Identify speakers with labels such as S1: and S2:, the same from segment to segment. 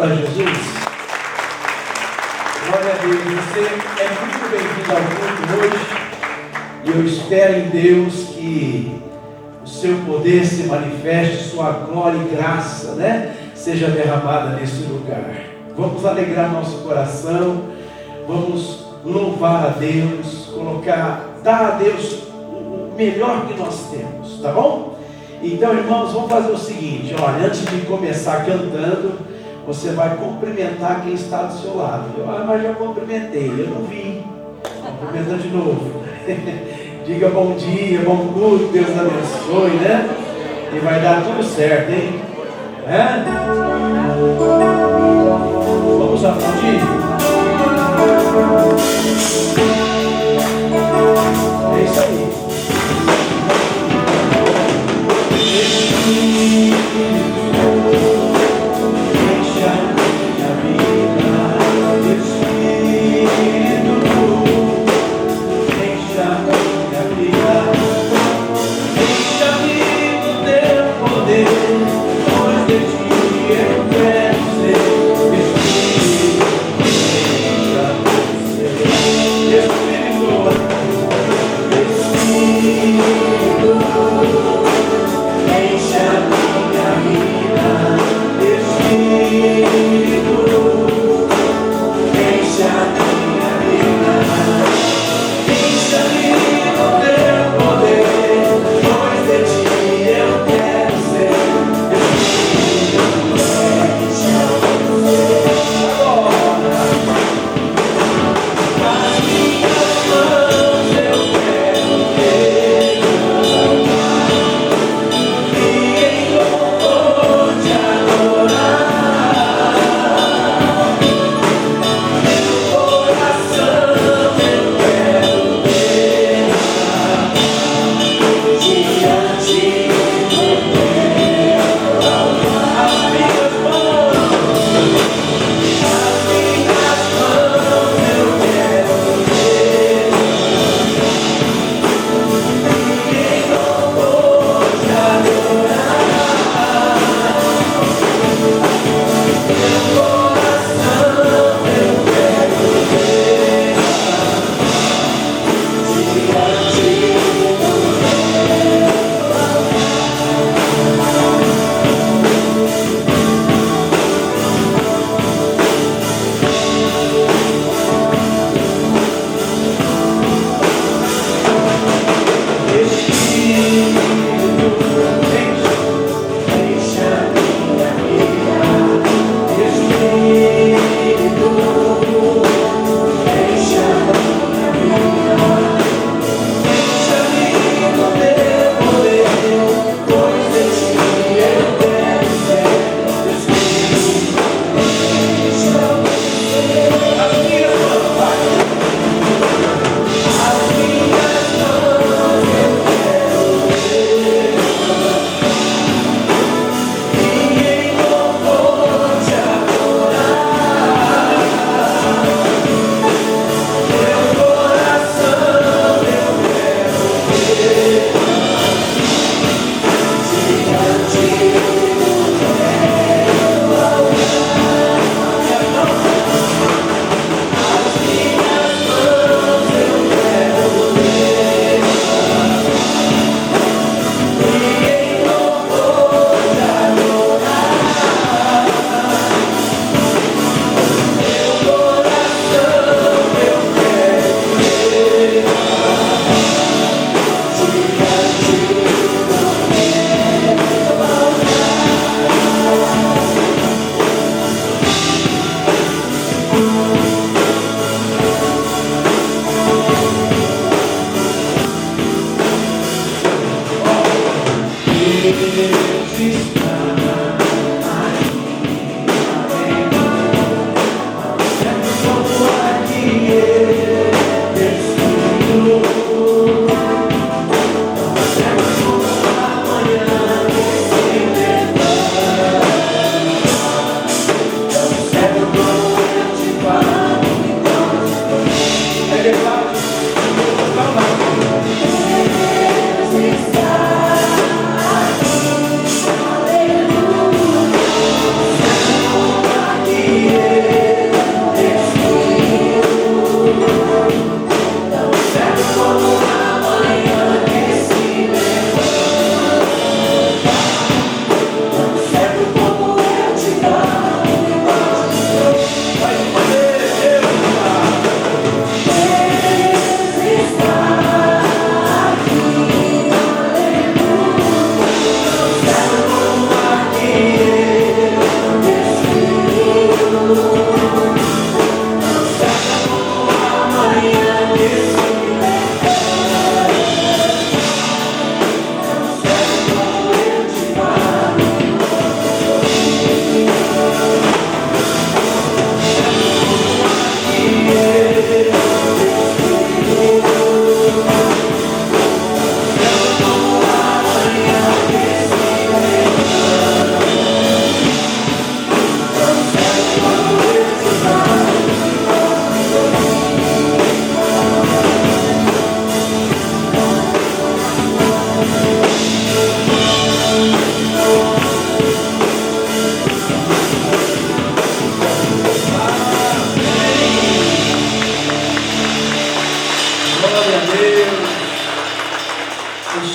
S1: para Jesus? Glória a Deus. Você é muito bem-vindo ao culto hoje. E eu espero em Deus que o seu poder se manifeste, sua glória e graça, seja derramada nesse lugar. Vamos alegrar nosso coração, vamos louvar a Deus, dar a Deus o melhor que nós temos, tá bom? Então, irmãos, vamos fazer o seguinte, olha, antes de começar cantando, você vai cumprimentar quem está do seu lado. Mas já cumprimentei, eu não vi. Cumprimenta de novo. Diga bom dia, bom culto, Deus abençoe, E vai dar tudo certo, hein? Vamos aplaudir? É isso aí.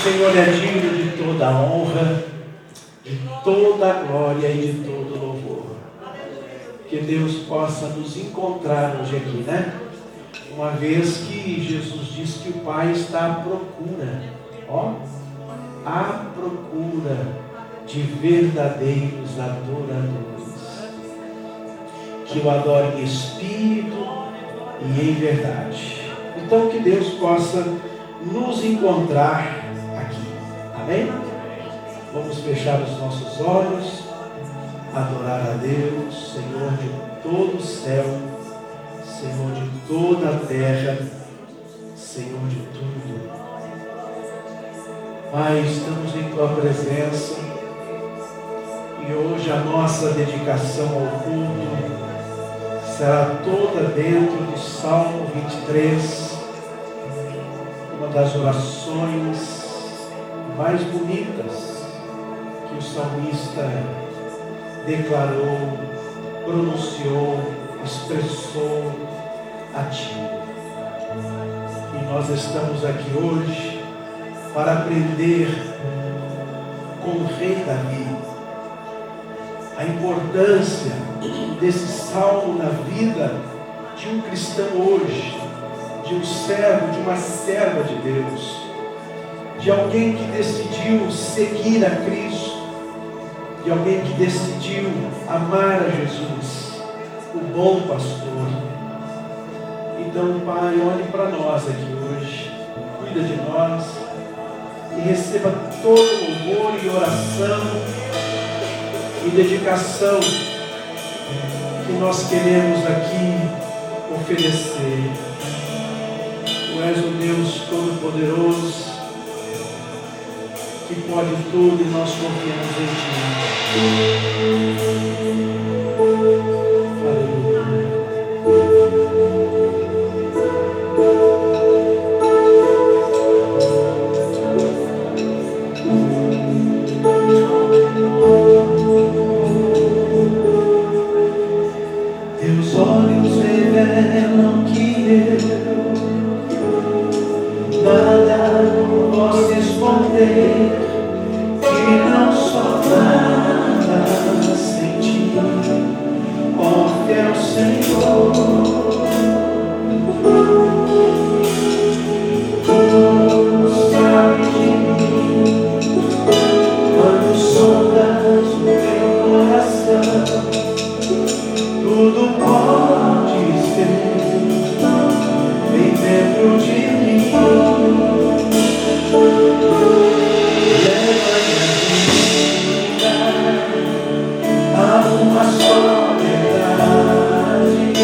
S1: Senhor é digno de toda a honra, de toda a glória e de todo louvor. Que Deus possa nos encontrar hoje aqui, né? Uma vez que Jesus disse que o Pai está à procura, à procura de verdadeiros adoradores, que o adorem em espírito e em verdade. Então que Deus possa nos encontrar aqui, amém? Vamos fechar os nossos olhos, adorar a Deus, Senhor de todo o céu, Senhor de toda a terra, Senhor de tudo. Pai, estamos em Tua presença e hoje a nossa dedicação ao culto será toda dentro do Salmo 23, uma das orações mais bonitas que o salmista declarou, pronunciou, expressou a Ti. E nós estamos aqui hoje para aprender com o rei Davi a importância desse salmo na vida de um cristão hoje, de um servo, de uma serva de Deus, de alguém que decidiu seguir a Cristo, de alguém que decidiu amar a Jesus, o bom pastor. Então, Pai, olhe para nós aqui hoje, cuida de nós e receba todo louvor e oração e dedicação que nós queremos aqui oferecer. Tu és o Deus Todo-Poderoso, que pode tudo e nós confiamos em Ti. Aleluia. Teus olhos revelam que nada posso esconder, que não sou nada sem Ti, ó fiel Senhor. Tu sabes de mim, quando sondas o meu coração, tudo podes ver, bem dentro de mim. Leva minha vida a uma só verdade.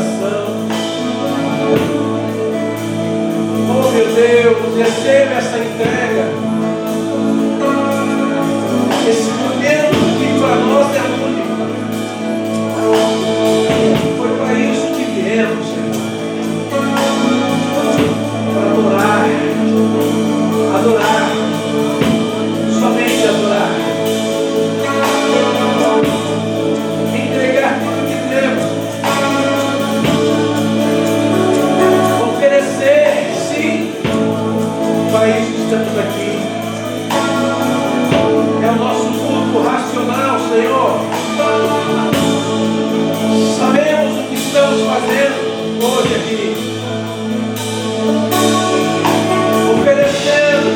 S1: coração. Oh meu Deus, receba essa entrega. Esse momento que para nós é único. Foi para isso que viemos, Senhor. Para adorar. Adorar. Somente adorar. Entregar tudo que temos. Oferecer, sim. Para isso estamos aqui. É o nosso culto racional, Senhor. Sabemos o que estamos fazendo hoje aqui. Oferecendo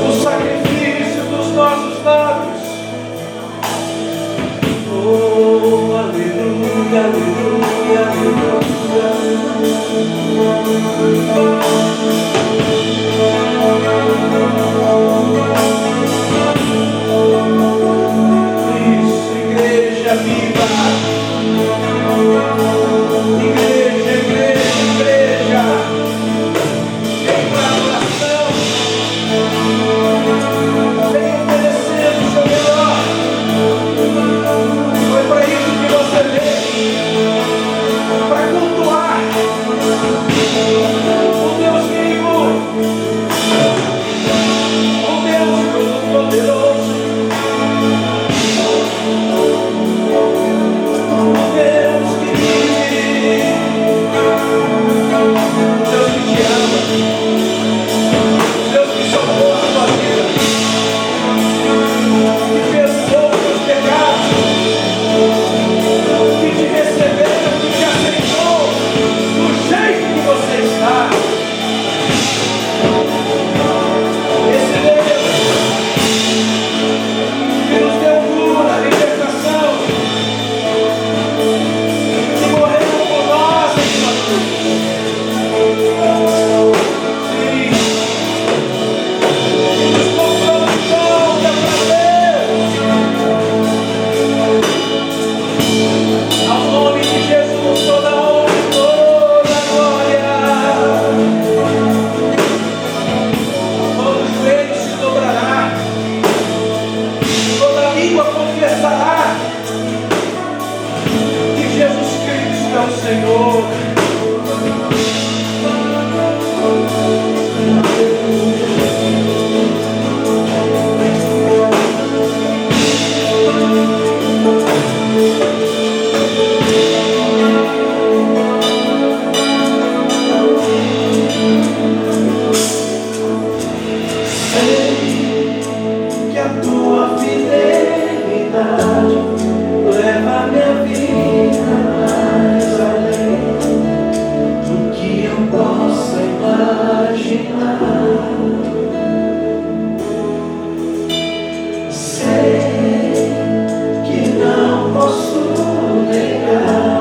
S1: o sacrifício dos nossos lábios. Oh, aleluia, aleluia, aleluia. Isso, igreja viva. Igreja, igreja, igreja. Vem para a oração. Vem oferecendo o seu melhor. Foi para isso que você veio. Para cultuar o Deus vivo. O Deus Todo-Poderoso. O Deus que vive. O Deus que te ama. O Deus que salvou a tua vida. Que perdoou os teus pecados. Que te recebeu, que te aceitou do jeito que você está. Esse Deus que nos deu cura, libertação, que morreu por nós em sua cruz. Sim. Que nos comprou de volta para Deus. Ao nome de Jesus, toda honra e toda glória. Todo joelho se dobrará, toda língua confessará que Jesus Cristo é o Senhor. Sei que a tua fidelidade leva minha vida mais além do que eu possa imaginar. Sei que não posso negar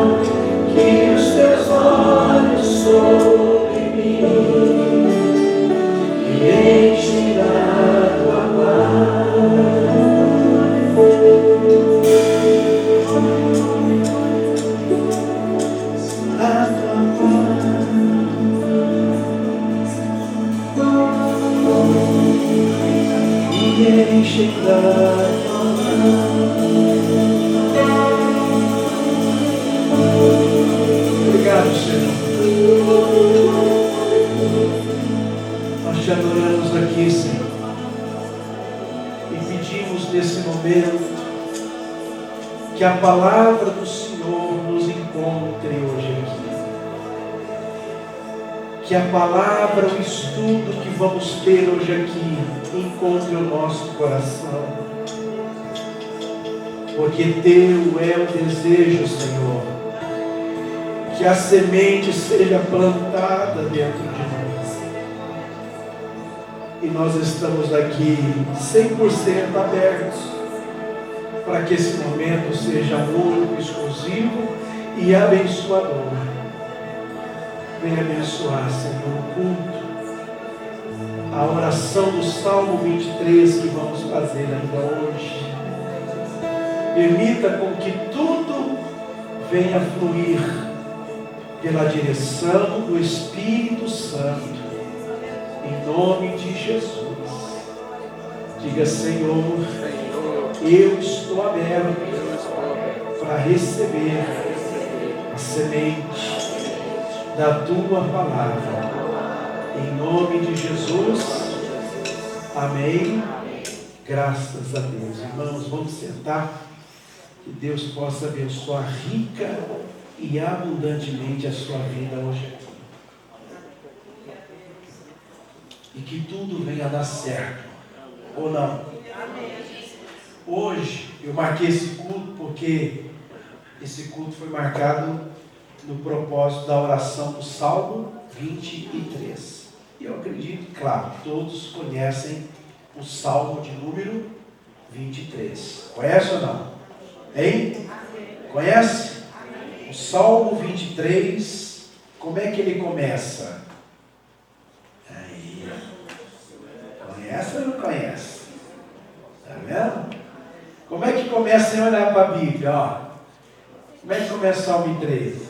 S1: que os teus olhos sobre mim me enchem da tua paz. A tua paz me enche da tua paz. Obrigado, Senhor. Nós te adoramos aqui, Senhor, e pedimos nesse momento que a palavra do Senhor nos encontre hoje aqui. Que a palavra, o estudo que vamos ter hoje aqui, encontre o nosso coração. Porque teu é o desejo, Senhor, que a semente seja plantada dentro de nós. E nós estamos aqui 100% abertos para que esse momento seja único, exclusivo e abençoador. Venha abençoar, Senhor, o culto, a oração do Salmo 23 que vamos fazer ainda hoje. Permita com que tudo venha fluir pela direção do Espírito Santo, em nome de Jesus. Diga: Senhor, eu estou aberto para receber a semente da tua palavra, em nome de Jesus. Amém. Graças a Deus. Irmãos, vamos sentar. Que Deus possa abençoar rica e abundantemente a sua vida hoje aqui. E que tudo venha a dar certo. Ou não? Hoje eu marquei esse culto porque esse culto foi marcado no propósito da oração do Salmo 23. E eu acredito, claro, todos conhecem o Salmo de número 23. Conhece ou não? Hein? Conhece? O Salmo 23, como é que ele começa? Aí. Conhece ou não conhece? Tá vendo? Como é que começa sem olhar para a Bíblia? Ó. Como é que começa o Salmo 23?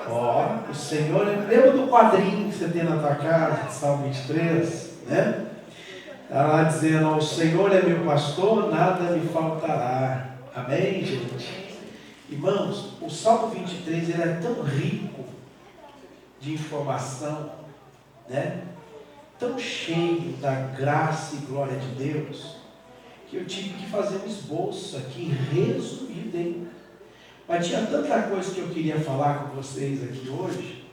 S1: Ó, o Senhor, lembra do quadrinho que você tem na tua casa, Salmo 23, né? Está lá dizendo: ó, o Senhor é meu pastor, nada me faltará. Amém, gente? Irmãos, o Salmo 23 ele é tão rico de informação, né? Tão cheio da graça e glória de Deus, que eu tive que fazer um esboço aqui resumido, hein? Mas tinha tanta coisa que eu queria falar com vocês aqui hoje,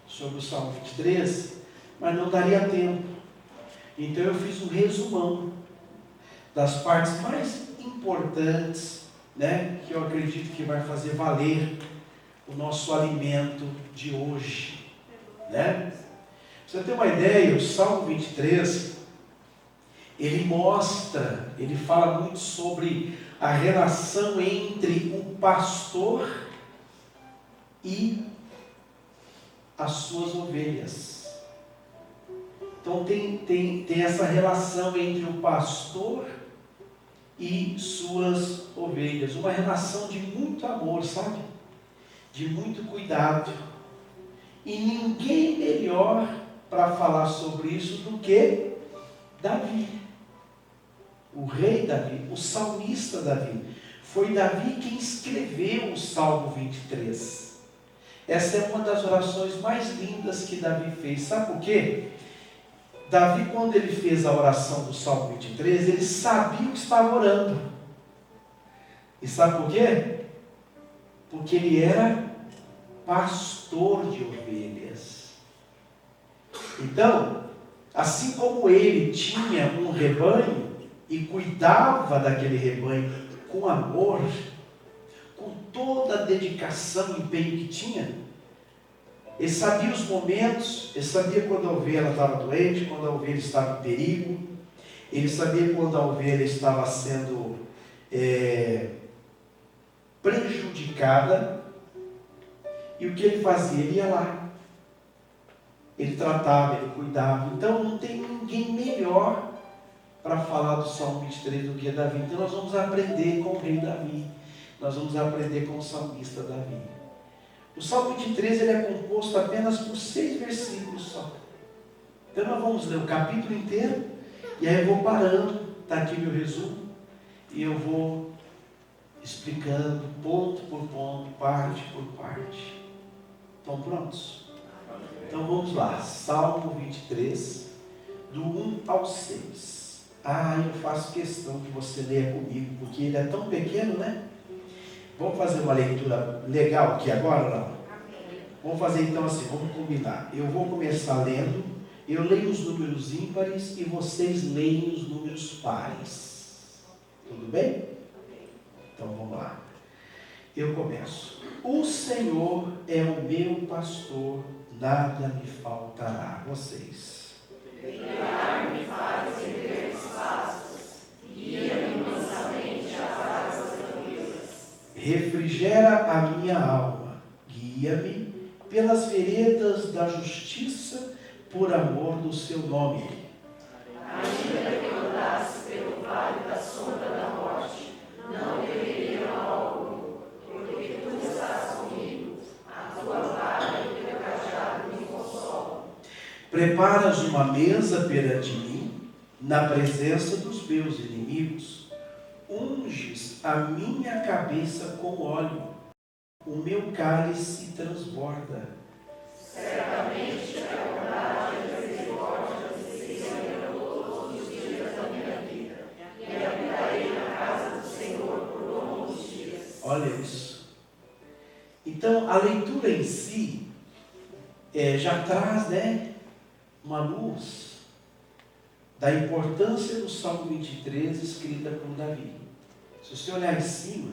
S1: sobre o Salmo 23, mas não daria tempo. Então eu fiz um resumão das partes mais importantes, né, que eu acredito que vai fazer valer o nosso alimento de hoje, né? Pra você ter uma ideia, o Salmo 23, ele mostra, ele fala muito sobre a relação entre o pastor e as suas ovelhas. Então tem essa relação entre o pastor e suas ovelhas. Uma relação de muito amor, sabe? De muito cuidado. E ninguém melhor para falar sobre isso do que Davi. O rei Davi, o salmista Davi. Foi Davi quem escreveu o Salmo 23. Essa é uma das orações mais lindas que Davi fez. Sabe por quê? Davi, quando ele fez a oração do Salmo 23, ele sabia o que estava orando. E sabe por quê? Porque ele era pastor de ovelhas. Então, assim como ele tinha um rebanho e cuidava daquele rebanho com amor, com toda a dedicação e empenho que tinha, ele sabia os momentos, ele sabia quando a ovelha estava doente, quando a ovelha estava em perigo, ele sabia quando a ovelha estava sendo prejudicada, e o que ele fazia? Ele ia lá, ele tratava, ele cuidava. Então não tem ninguém melhor para falar do Salmo 23 do que Davi. Então nós vamos aprender com o rei Davi, nós vamos aprender com o salmista Davi. O Salmo 23 ele é composto apenas por 6 versículos só. Então nós vamos ler o capítulo inteiro, e aí eu vou parando, está aqui meu resumo, e eu vou explicando ponto por ponto, parte por parte. Estão prontos? Então vamos lá, Salmo 23, do 1 ao 6. Eu faço questão que você leia comigo, porque ele é tão pequeno, né? Vamos fazer uma leitura legal aqui agora, não? Vamos fazer então assim, vamos combinar. Eu vou começar lendo, eu leio os números ímpares e vocês leem os números pares. Tudo bem? Então vamos lá. Eu começo. O Senhor é o meu pastor, nada me faltará. Vocês.
S2: Guiar-me faz verdes pastos, guia-me mansamente às águas tranquilas.
S1: Refrigera a minha alma, guia-me pelas veredas da justiça, por amor do seu nome.
S2: Ainda que eu andasse pelo vale da sombra da morte, não temeria mal algum, porque
S1: preparas uma mesa perante mim, na presença dos meus inimigos. Unges a minha cabeça com óleo, o meu cálice transborda.
S2: Certamente a bondade e a misericórdia me seguirão todos os dias da minha vida, e habitarei na casa do Senhor por longos dias.
S1: Olha isso. Então, a leitura em si já traz, uma luz da importância do Salmo 23 escrita por Davi. Se você olhar em cima,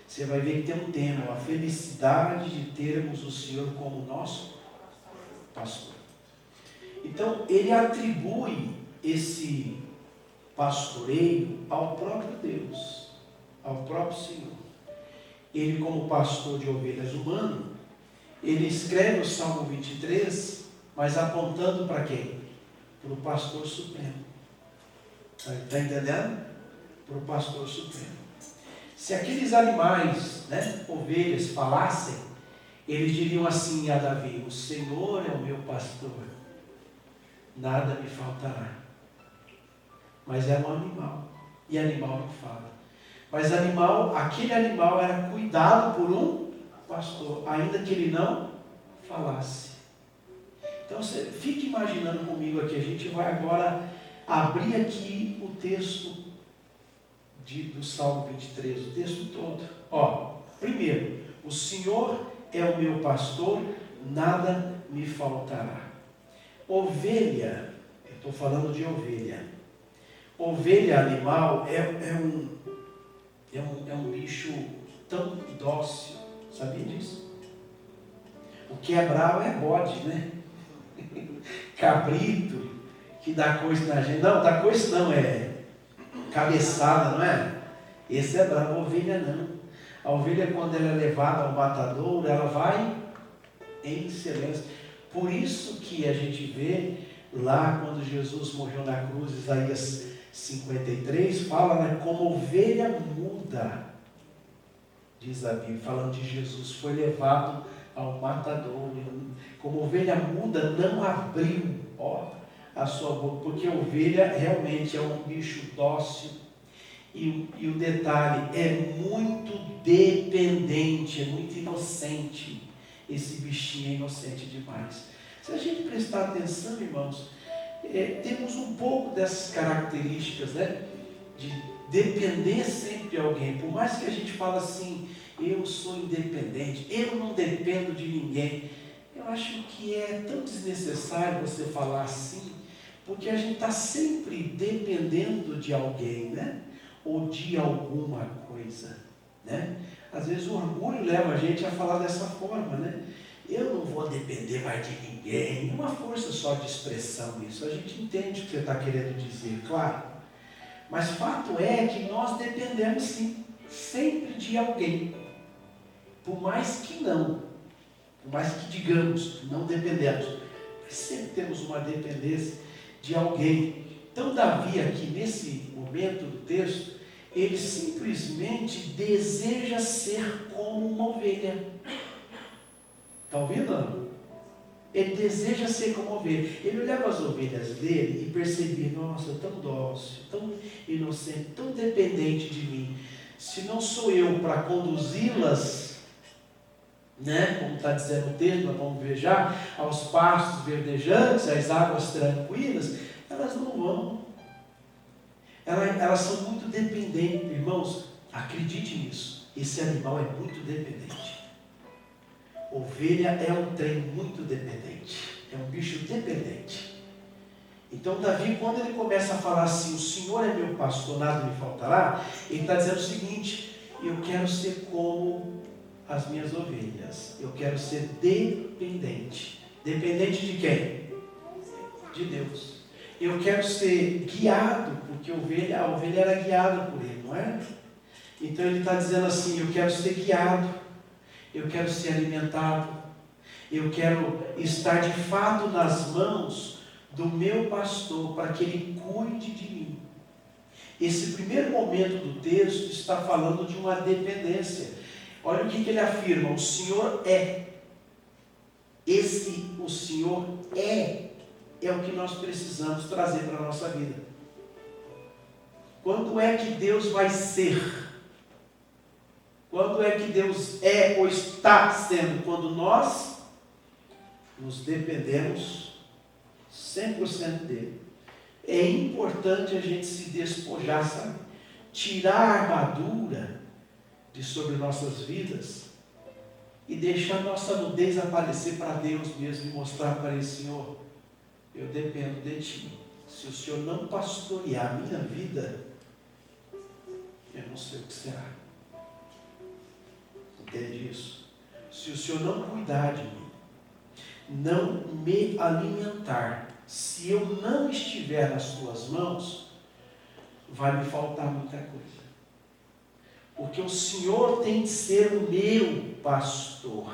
S1: você vai ver que tem um tema: a felicidade de termos o Senhor como nosso pastor. Então, ele atribui esse pastoreio ao próprio Deus, ao próprio Senhor. Ele, como pastor de ovelhas humano, ele escreve o Salmo 23, mas apontando para quem? Para o pastor supremo. Está entendendo? Para o pastor supremo. Se aqueles animais, ovelhas, falassem, eles diriam assim a Davi: o Senhor é o meu pastor, nada me faltará. Mas é um animal, e animal não fala. Mas aquele animal era cuidado por um pastor, ainda que ele não falasse. Então você fique imaginando comigo aqui, a gente vai agora abrir aqui o texto do Salmo 23, o texto todo. Primeiro, o Senhor é o meu pastor, nada me faltará. Ovelha, eu estou falando de ovelha. Ovelha animal é um bicho tão dócil, sabia disso? O que é bravo é bode, Cabrito, que dá coice na gente. Não, dá coice não, é cabeçada, não é? Esse é bravo. Ovelha não. A ovelha, quando ela é levada ao matadouro, ela vai em silêncio. Por isso que a gente vê lá, quando Jesus morreu na cruz, Isaías 53, fala, como ovelha muda, diz a Bíblia, falando de Jesus, foi levado ao matadouro. Como ovelha muda, não abriu a sua boca, porque a ovelha realmente é um bicho dócil. E o detalhe, é muito dependente, é muito inocente. Esse bichinho é inocente demais. Se a gente prestar atenção, irmãos, temos um pouco dessas características, de depender sempre de alguém. Por mais que a gente fale assim, eu sou independente, eu não dependo de ninguém. Eu acho que é tão desnecessário você falar assim, porque a gente está sempre dependendo de alguém, ou de alguma coisa, Às vezes o orgulho leva a gente a falar dessa forma, Eu não vou depender mais de ninguém. É uma força só de expressão isso. A gente entende o que você está querendo dizer, claro. Mas fato é que nós dependemos sim, sempre de alguém. Por mais que digamos, não dependemos. Mas sempre temos uma dependência de alguém. Então Davi aqui, nesse momento do texto, ele simplesmente deseja ser como uma ovelha. Está ouvindo? Ele deseja ser como ovelha. Ele olhava as ovelhas dele e percebia: nossa, tão dócil, tão inocente, tão dependente de mim. Se não sou eu para conduzi-las, como está dizendo o texto, nós vamos ver já, aos pastos verdejantes, às águas tranquilas, elas não vão. Elas são muito dependentes. Irmãos, acredite nisso. Esse animal é muito dependente. Ovelha é um trem muito dependente. É um bicho dependente. Então Davi, quando ele começa a falar assim, o Senhor é meu pastor, nada me faltará, ele está dizendo o seguinte: eu quero ser como as minhas ovelhas. Eu quero ser dependente. Dependente de quem? De Deus. Eu quero ser guiado, porque a ovelha era guiada por ele, não é? Então ele está dizendo assim: eu quero ser guiado, eu quero ser alimentado, eu quero estar de fato nas mãos do meu pastor, para que ele cuide de mim. Esse primeiro momento do texto está falando de uma dependência. Olha o que ele afirma: o Senhor é. O Senhor é é o que nós precisamos trazer para a nossa vida. Quando é que Deus vai ser? Quando é que Deus é ou está sendo? Quando nós nos dependemos 100% dele. É importante a gente se despojar, sabe? Tirar a armadura de sobre nossas vidas e deixar nossa nudez aparecer para Deus mesmo e mostrar para ele: Senhor, eu dependo de Ti. Se o Senhor não pastorear a minha vida, eu não sei o que será. Entende isso? Se o Senhor não cuidar de mim, não me alimentar, se eu não estiver nas Tuas mãos, vai me faltar muita coisa. Porque o Senhor tem de ser o meu pastor.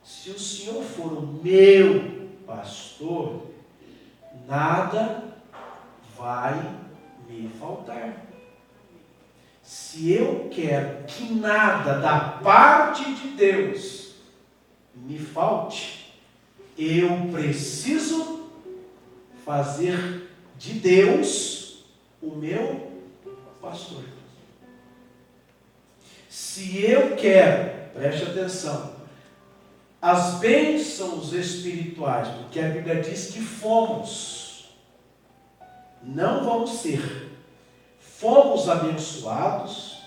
S1: Se o Senhor for o meu pastor, nada vai me faltar. Se eu quero que nada da parte de Deus me falte, eu preciso fazer de Deus o meu pastor. Se eu quero, preste atenção, as bênçãos espirituais, porque a Bíblia diz que fomos, não vamos ser, fomos abençoados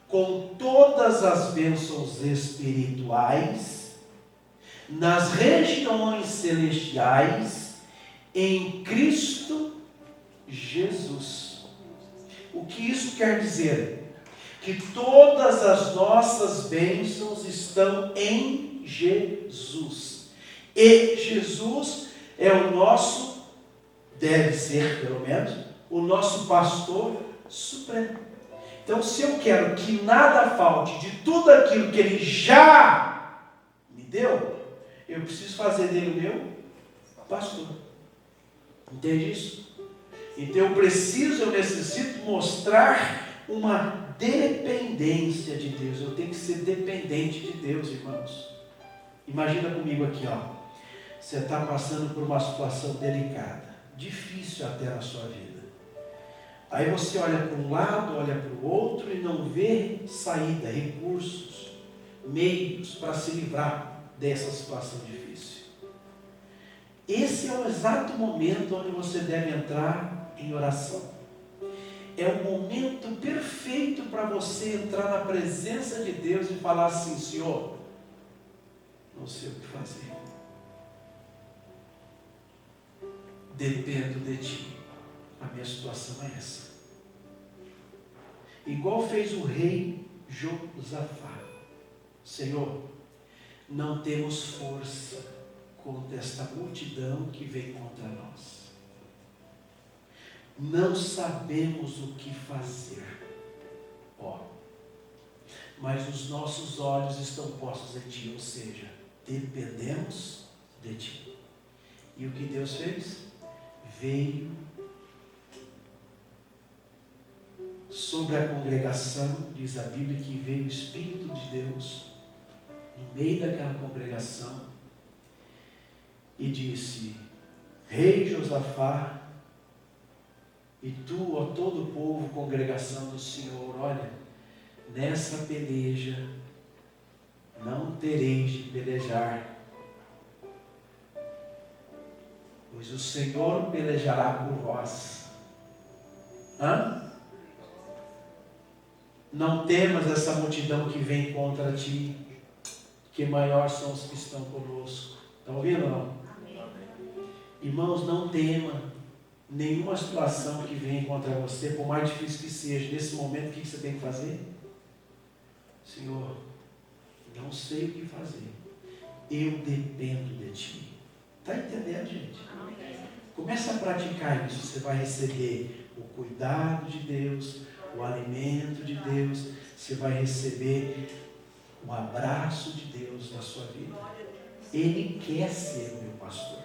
S1: com todas as bênçãos espirituais nas regiões celestiais em Cristo Jesus. O que isso quer dizer? Que todas as nossas bênçãos estão em Jesus. E Jesus é o nosso, deve ser pelo menos, o nosso pastor supremo. Então, se eu quero que nada falte de tudo aquilo que Ele já me deu, eu preciso fazer dele o meu pastor. Entende isso? Então eu necessito mostrar uma dependência de Deus. Eu tenho que ser dependente de Deus, irmãos. Imagina comigo aqui, ó. Você está passando por uma situação delicada, difícil até na sua vida. Aí você olha para um lado, olha para o outro e não vê saída, recursos, meios para se livrar dessa situação difícil. Esse é o exato momento onde você deve entrar em oração. É o momento perfeito para você entrar na presença de Deus e falar assim: Senhor, não sei o que fazer. Dependo de Ti. A minha situação é essa. Igual fez o rei Josafá. Senhor, não temos força contra esta multidão que vem contra nós. Não sabemos o que fazer. Mas os nossos olhos estão postos em Ti, ou seja, dependemos de Ti. E o que Deus fez? Veio sobre a congregação, diz a Bíblia, que veio o Espírito de Deus no meio daquela congregação e disse: Rei Josafá, e tu, ó todo o povo, congregação do Senhor, olha, nessa peleja não tereis de pelejar, pois o Senhor pelejará por vós. Não temas essa multidão que vem contra ti, que maiores são os que estão conosco. Está ouvindo ou não? Amém. Irmãos, não tema nenhuma situação que venha contra você, por mais difícil que seja. Nesse momento, o que você tem que fazer? Senhor, não sei o que fazer. Eu dependo de Ti. Está entendendo, gente? Amém. Começa a praticar isso. Você vai receber o cuidado de Deus, o alimento de Deus. Você vai receber o abraço de Deus na sua vida. Ele quer ser o meu pastor.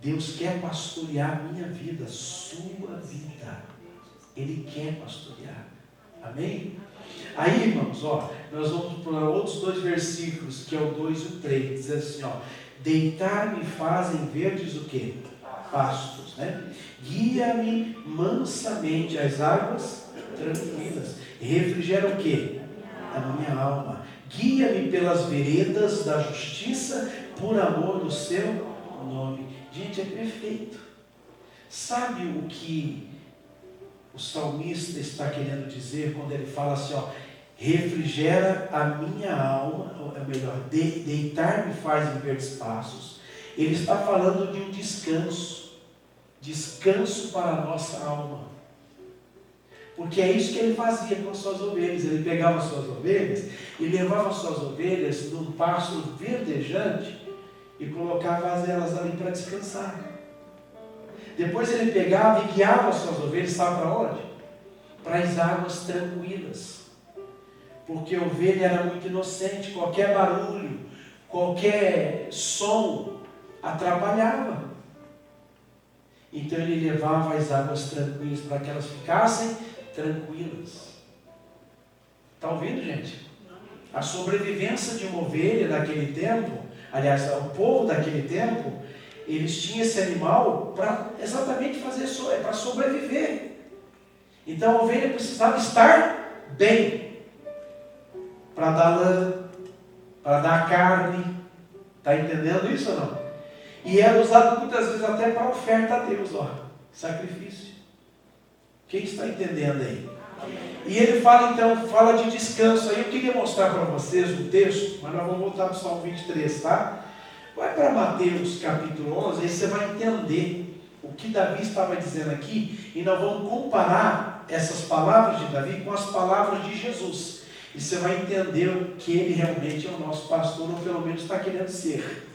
S1: Deus quer pastorear a minha vida, a sua vida. Ele quer pastorear. Amém? Aí, irmãos, nós vamos para outros dois versículos, que é o 2 e o 3. Diz assim, Deitar-me fazem verdes o quê? Pastos, né? Guia-me mansamente às águas tranquilas. Refrigera o quê? A minha alma. Guia-me pelas veredas da justiça, por amor do seu nome. Gente, é perfeito. Sabe o que o salmista está querendo dizer quando ele fala assim, ó, refrigera a minha alma, ou é melhor, deitar-me faz em verdes pastos. Ele está falando de um descanso para a nossa alma. Porque é isso que ele fazia com as suas ovelhas. Ele pegava as suas ovelhas e levava as suas ovelhas num pasto verdejante e colocava elas ali para descansar. Depois ele pegava e guiava as suas ovelhas, sabe para onde? Para as águas tranquilas. Porque a ovelha era muito inocente, qualquer barulho, qualquer som atrapalhava. Então ele levava as águas tranquilas para que elas ficassem tranquilas. Está ouvindo, gente? A sobrevivência de uma ovelha naquele tempo, aliás, o povo daquele tempo, eles tinham esse animal para exatamente fazer para sobreviver. Então a ovelha precisava estar bem para dar lã, para dar carne. Está entendendo isso ou não? E era usado muitas vezes até para oferta a Deus, ó, sacrifício. Quem está entendendo aí? E ele fala então, fala de descanso. Aí eu queria mostrar para vocês um texto, mas nós vamos voltar para o Salmo 23, tá? Vai para Mateus capítulo 11, aí você vai entender o que Davi estava dizendo aqui, e nós vamos comparar essas palavras de Davi com as palavras de Jesus. E você vai entender que ele realmente é o nosso pastor, ou pelo menos está querendo ser.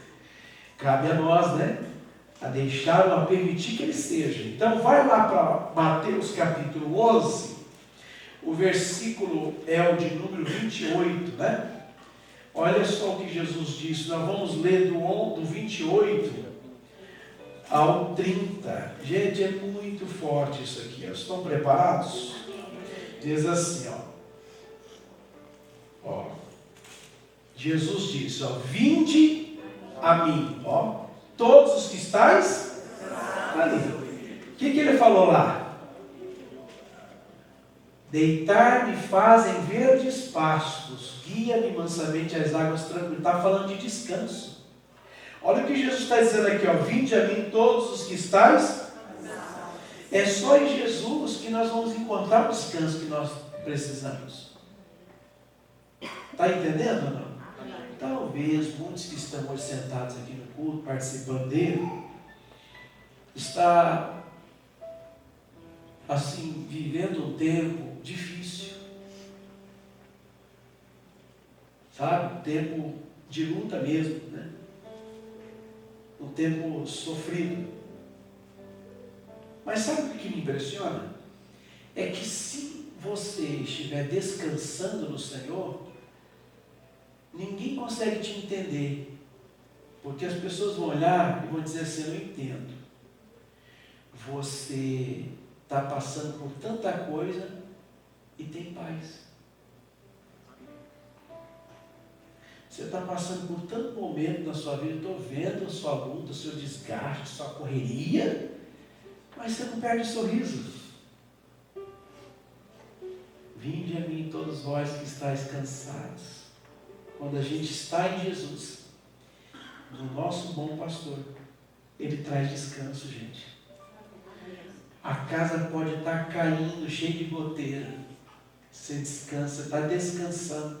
S1: Cabe a nós, né? A deixar ou a permitir que ele seja. Então vai lá para Mateus capítulo 11, o versículo é o de número 28, né? Olha só o que Jesus disse. Nós vamos ler do 28 ao 30. Gente, é muito forte isso aqui. Estão preparados? Diz assim, ó. Jesus disse, ó, vinde a mim, ó, todos os que estáis ali. O que ele falou lá? Deitar-me fazem verdes pastos, guia-me mansamente às águas tranquilas. Está falando de descanso. Olha o que Jesus está dizendo aqui, ó, vinde a mim todos os que estáis. É só em Jesus que nós vamos encontrar o descanso que nós precisamos. Está entendendo ou não? Talvez muitos que estão hoje sentados aqui no culto, participando dele, está assim, vivendo um tempo difícil, sabe? Um tempo de luta mesmo, né? Um tempo sofrido. Mas sabe o que me impressiona? É que se você estiver descansando no Senhor, ninguém consegue te entender, porque as pessoas vão olhar e vão dizer assim, eu não entendo. Você está passando por tanta coisa e tem paz. Você está passando por tanto momento na sua vida, estou vendo a sua luta, o seu desgaste, a sua correria, mas você não perde o sorriso. Vinde a mim todos vós que estáis cansados. Quando a gente está em Jesus, no nosso bom pastor, ele traz descanso, gente. A casa pode estar caindo, cheia de goteira. Você descansa, está descansando.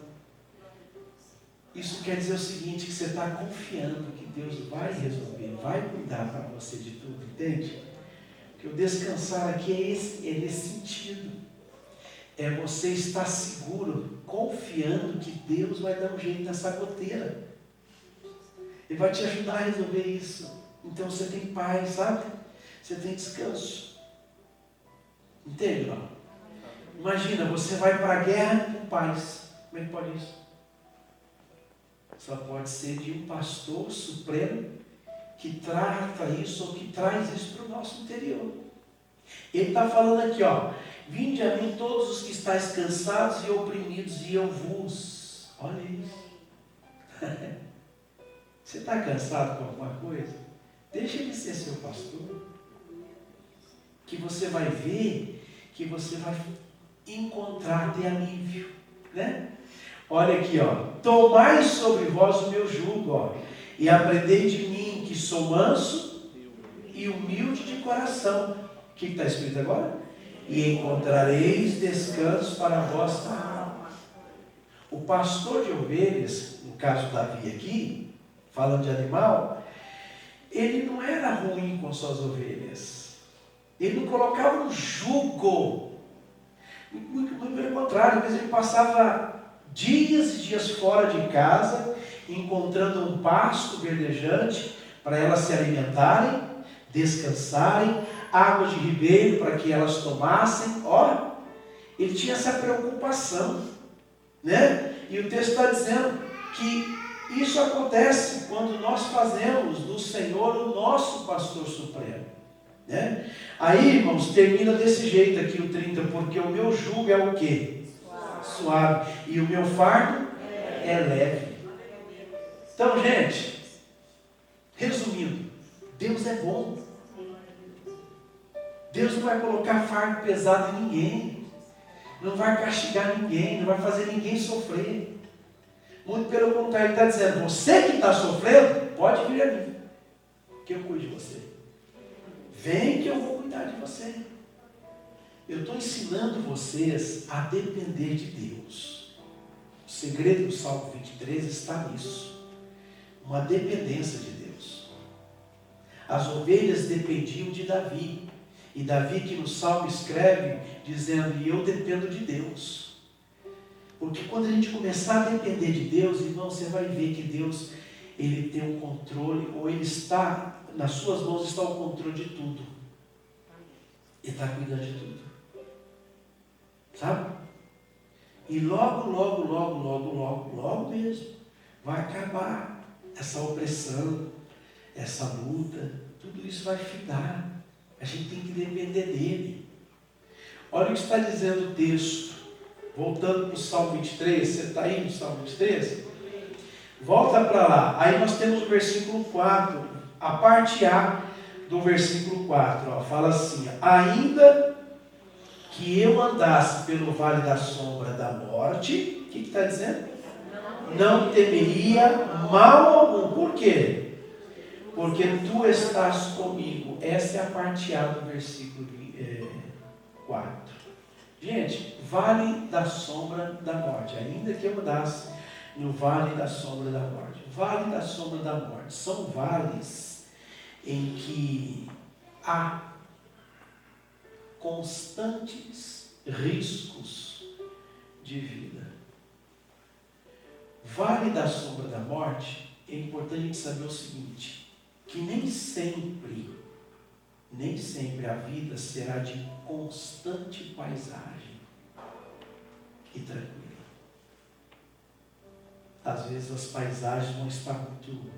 S1: Isso quer dizer o seguinte, que você está confiando que Deus vai resolver, vai cuidar para você de tudo, entende? Porque o descansar aqui é nesse sentido. É você estar seguro, confiando que Deus vai dar um jeito nessa goteira. Ele vai te ajudar a resolver isso. Então você tem paz, sabe? Você tem descanso. Entende, não? Imagina, você vai para a guerra com paz. Como é que pode isso? Só pode ser de um pastor supremo que trata isso ou que traz isso para o nosso interior. Ele está falando aqui, ó. Vinde a mim todos os que estáis cansados e oprimidos, e eu vos. Olha isso. Você está cansado com alguma coisa? Deixa ele ser seu pastor. Que você vai ver, que você vai encontrar, ter alívio, né? Olha aqui, ó. Tomai sobre vós o meu jugo, ó, e aprendei de mim, que sou manso e humilde de coração. O que está escrito agora? E encontrareis descanso para a vossa alma. O pastor de ovelhas, no caso Davi aqui, falando de animal, ele não era ruim com suas ovelhas. Ele não colocava um jugo. Muito pelo contrário, às vezes ele passava dias e dias fora de casa, encontrando um pasto verdejante para elas se alimentarem, descansarem, água de ribeiro para que elas tomassem. Ó, ele tinha essa preocupação, né? E o texto está dizendo que isso acontece quando nós fazemos do Senhor o nosso pastor supremo, né? Aí, irmãos, termina desse jeito aqui o 30, porque o meu jugo é o quê? Suave. E o meu fardo é leve. Então, gente, resumindo, Deus é bom. Deus não vai colocar fardo pesado em ninguém. Não vai castigar ninguém, não vai fazer ninguém sofrer. Muito pelo contrário, ele está dizendo, você que está sofrendo, pode vir a mim, que eu cuide de você. Vem que eu vou cuidar de você. Eu estou ensinando vocês a depender de Deus. O segredo do Salmo 23 está nisso. Uma dependência de Deus. As ovelhas dependiam de Davi. E Davi que no Salmo escreve, dizendo, e eu dependo de Deus. Porque quando a gente começar a depender de Deus, irmão, você vai ver que Deus, ele tem um controle, ou ele está, nas suas mãos está o controle de tudo. Ele está cuidando de tudo. Sabe? E logo mesmo, vai acabar essa opressão, essa luta, tudo isso vai ficar. A gente tem que depender dele. Olha o que está dizendo o texto. Voltando para o Salmo 23, você está aí no Salmo 23? Volta para lá. Aí nós temos o versículo 4, a parte A do versículo 4. Ó, fala assim, ainda que eu andasse pelo vale da sombra da morte, o que está dizendo? Não temeria mal algum. Por quê? Porque tu estás comigo. Essa é a parte A do versículo 4. Gente, vale da sombra da morte. Ainda que eu andasse no vale da sombra da morte. Vale da sombra da morte. São vales em que há constantes riscos de vida. Vale da sombra da morte, é importante a gente saber o seguinte, que nem sempre a vida será de constante paisagem e tranquila. Às vezes as paisagens vão estar muito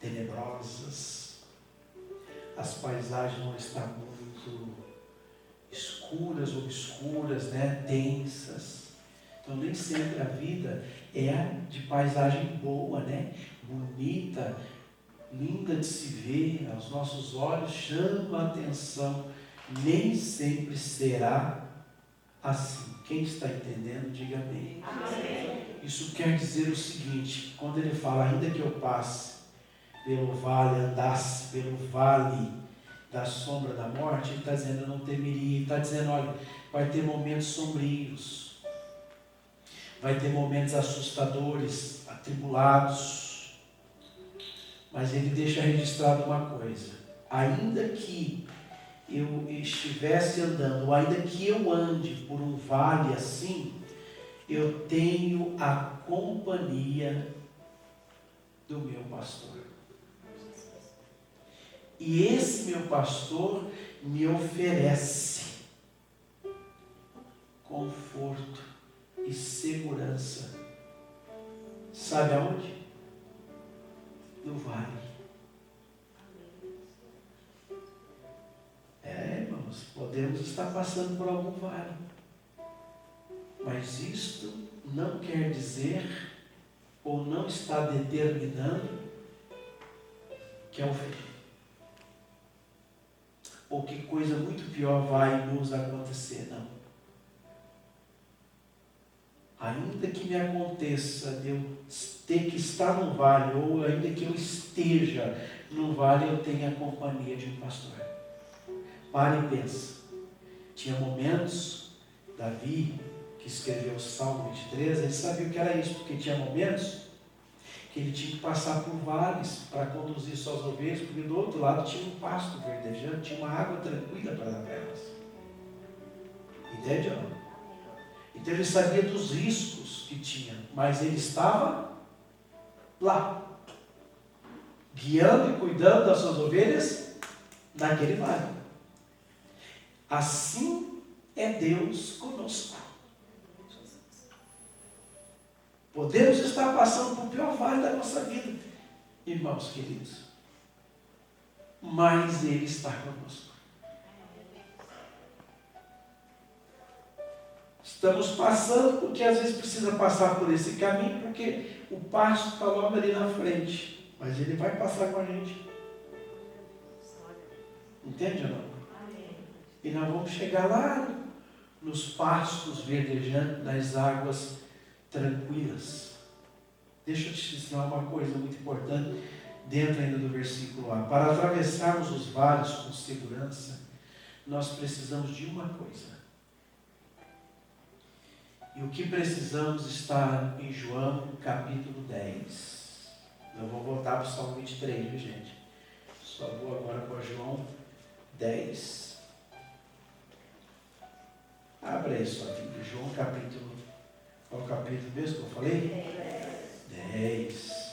S1: tenebrosas, as paisagens vão estar muito escuras, obscuras, né? Tensas. Então nem sempre a vida é de paisagem boa, né? Bonita, linda de se ver, aos nossos olhos chama a atenção. Nem sempre será assim. Quem está entendendo, diga amém.
S2: Amém.
S1: Isso quer dizer o seguinte, quando ele fala, ainda que eu passe pelo vale, andasse pelo vale da sombra da morte, ele está dizendo, eu não temeria. Ele está dizendo, olha, vai ter momentos sombrios, vai ter momentos assustadores, atribulados, mas ele deixa registrado uma coisa, ainda que eu estivesse andando, ou ainda que eu ande por um vale assim, eu tenho a companhia do meu pastor. E esse meu pastor me oferece conforto e segurança. Sabe aonde? No vale. Irmãos, podemos estar passando por algum vale. Mas isto não quer dizer, ou não está determinando, que é o fim. Ou que coisa muito pior vai nos acontecer, não. Ainda que me aconteça de eu ter que estar no vale, ou ainda que eu esteja no vale, eu tenho a companhia de um pastor. Pare e pensa. Tinha momentos, Davi, que escreveu o Salmo 23, ele sabia o que era isso, porque tinha momentos que ele tinha que passar por vales para conduzir suas ovelhas, porque do outro lado tinha um pasto verdejando, tinha uma água tranquila para dar para elas. Entende ou não? Então ele sabia dos riscos que tinha, mas ele estava lá, guiando e cuidando das suas ovelhas naquele vale. Assim é Deus conosco. Podemos estar passando por o pior vale da nossa vida, irmãos queridos, mas Ele está conosco. Estamos passando porque às vezes precisa passar por esse caminho, porque o pasto está logo ali na frente, mas Ele vai passar com a gente. Entende ou não? E nós vamos chegar lá nos pastos verdejantes, nas águas tranquilas. Deixa eu te ensinar uma coisa muito importante dentro ainda do versículo A. Para atravessarmos os vales com segurança, nós precisamos de uma coisa. E o que precisamos está em João capítulo 10. Eu vou voltar para o Salmo 23, viu gente? Só vou agora para João 10. Abra aí sua Bíblia, João capítulo, qual capítulo mesmo que eu falei? 10.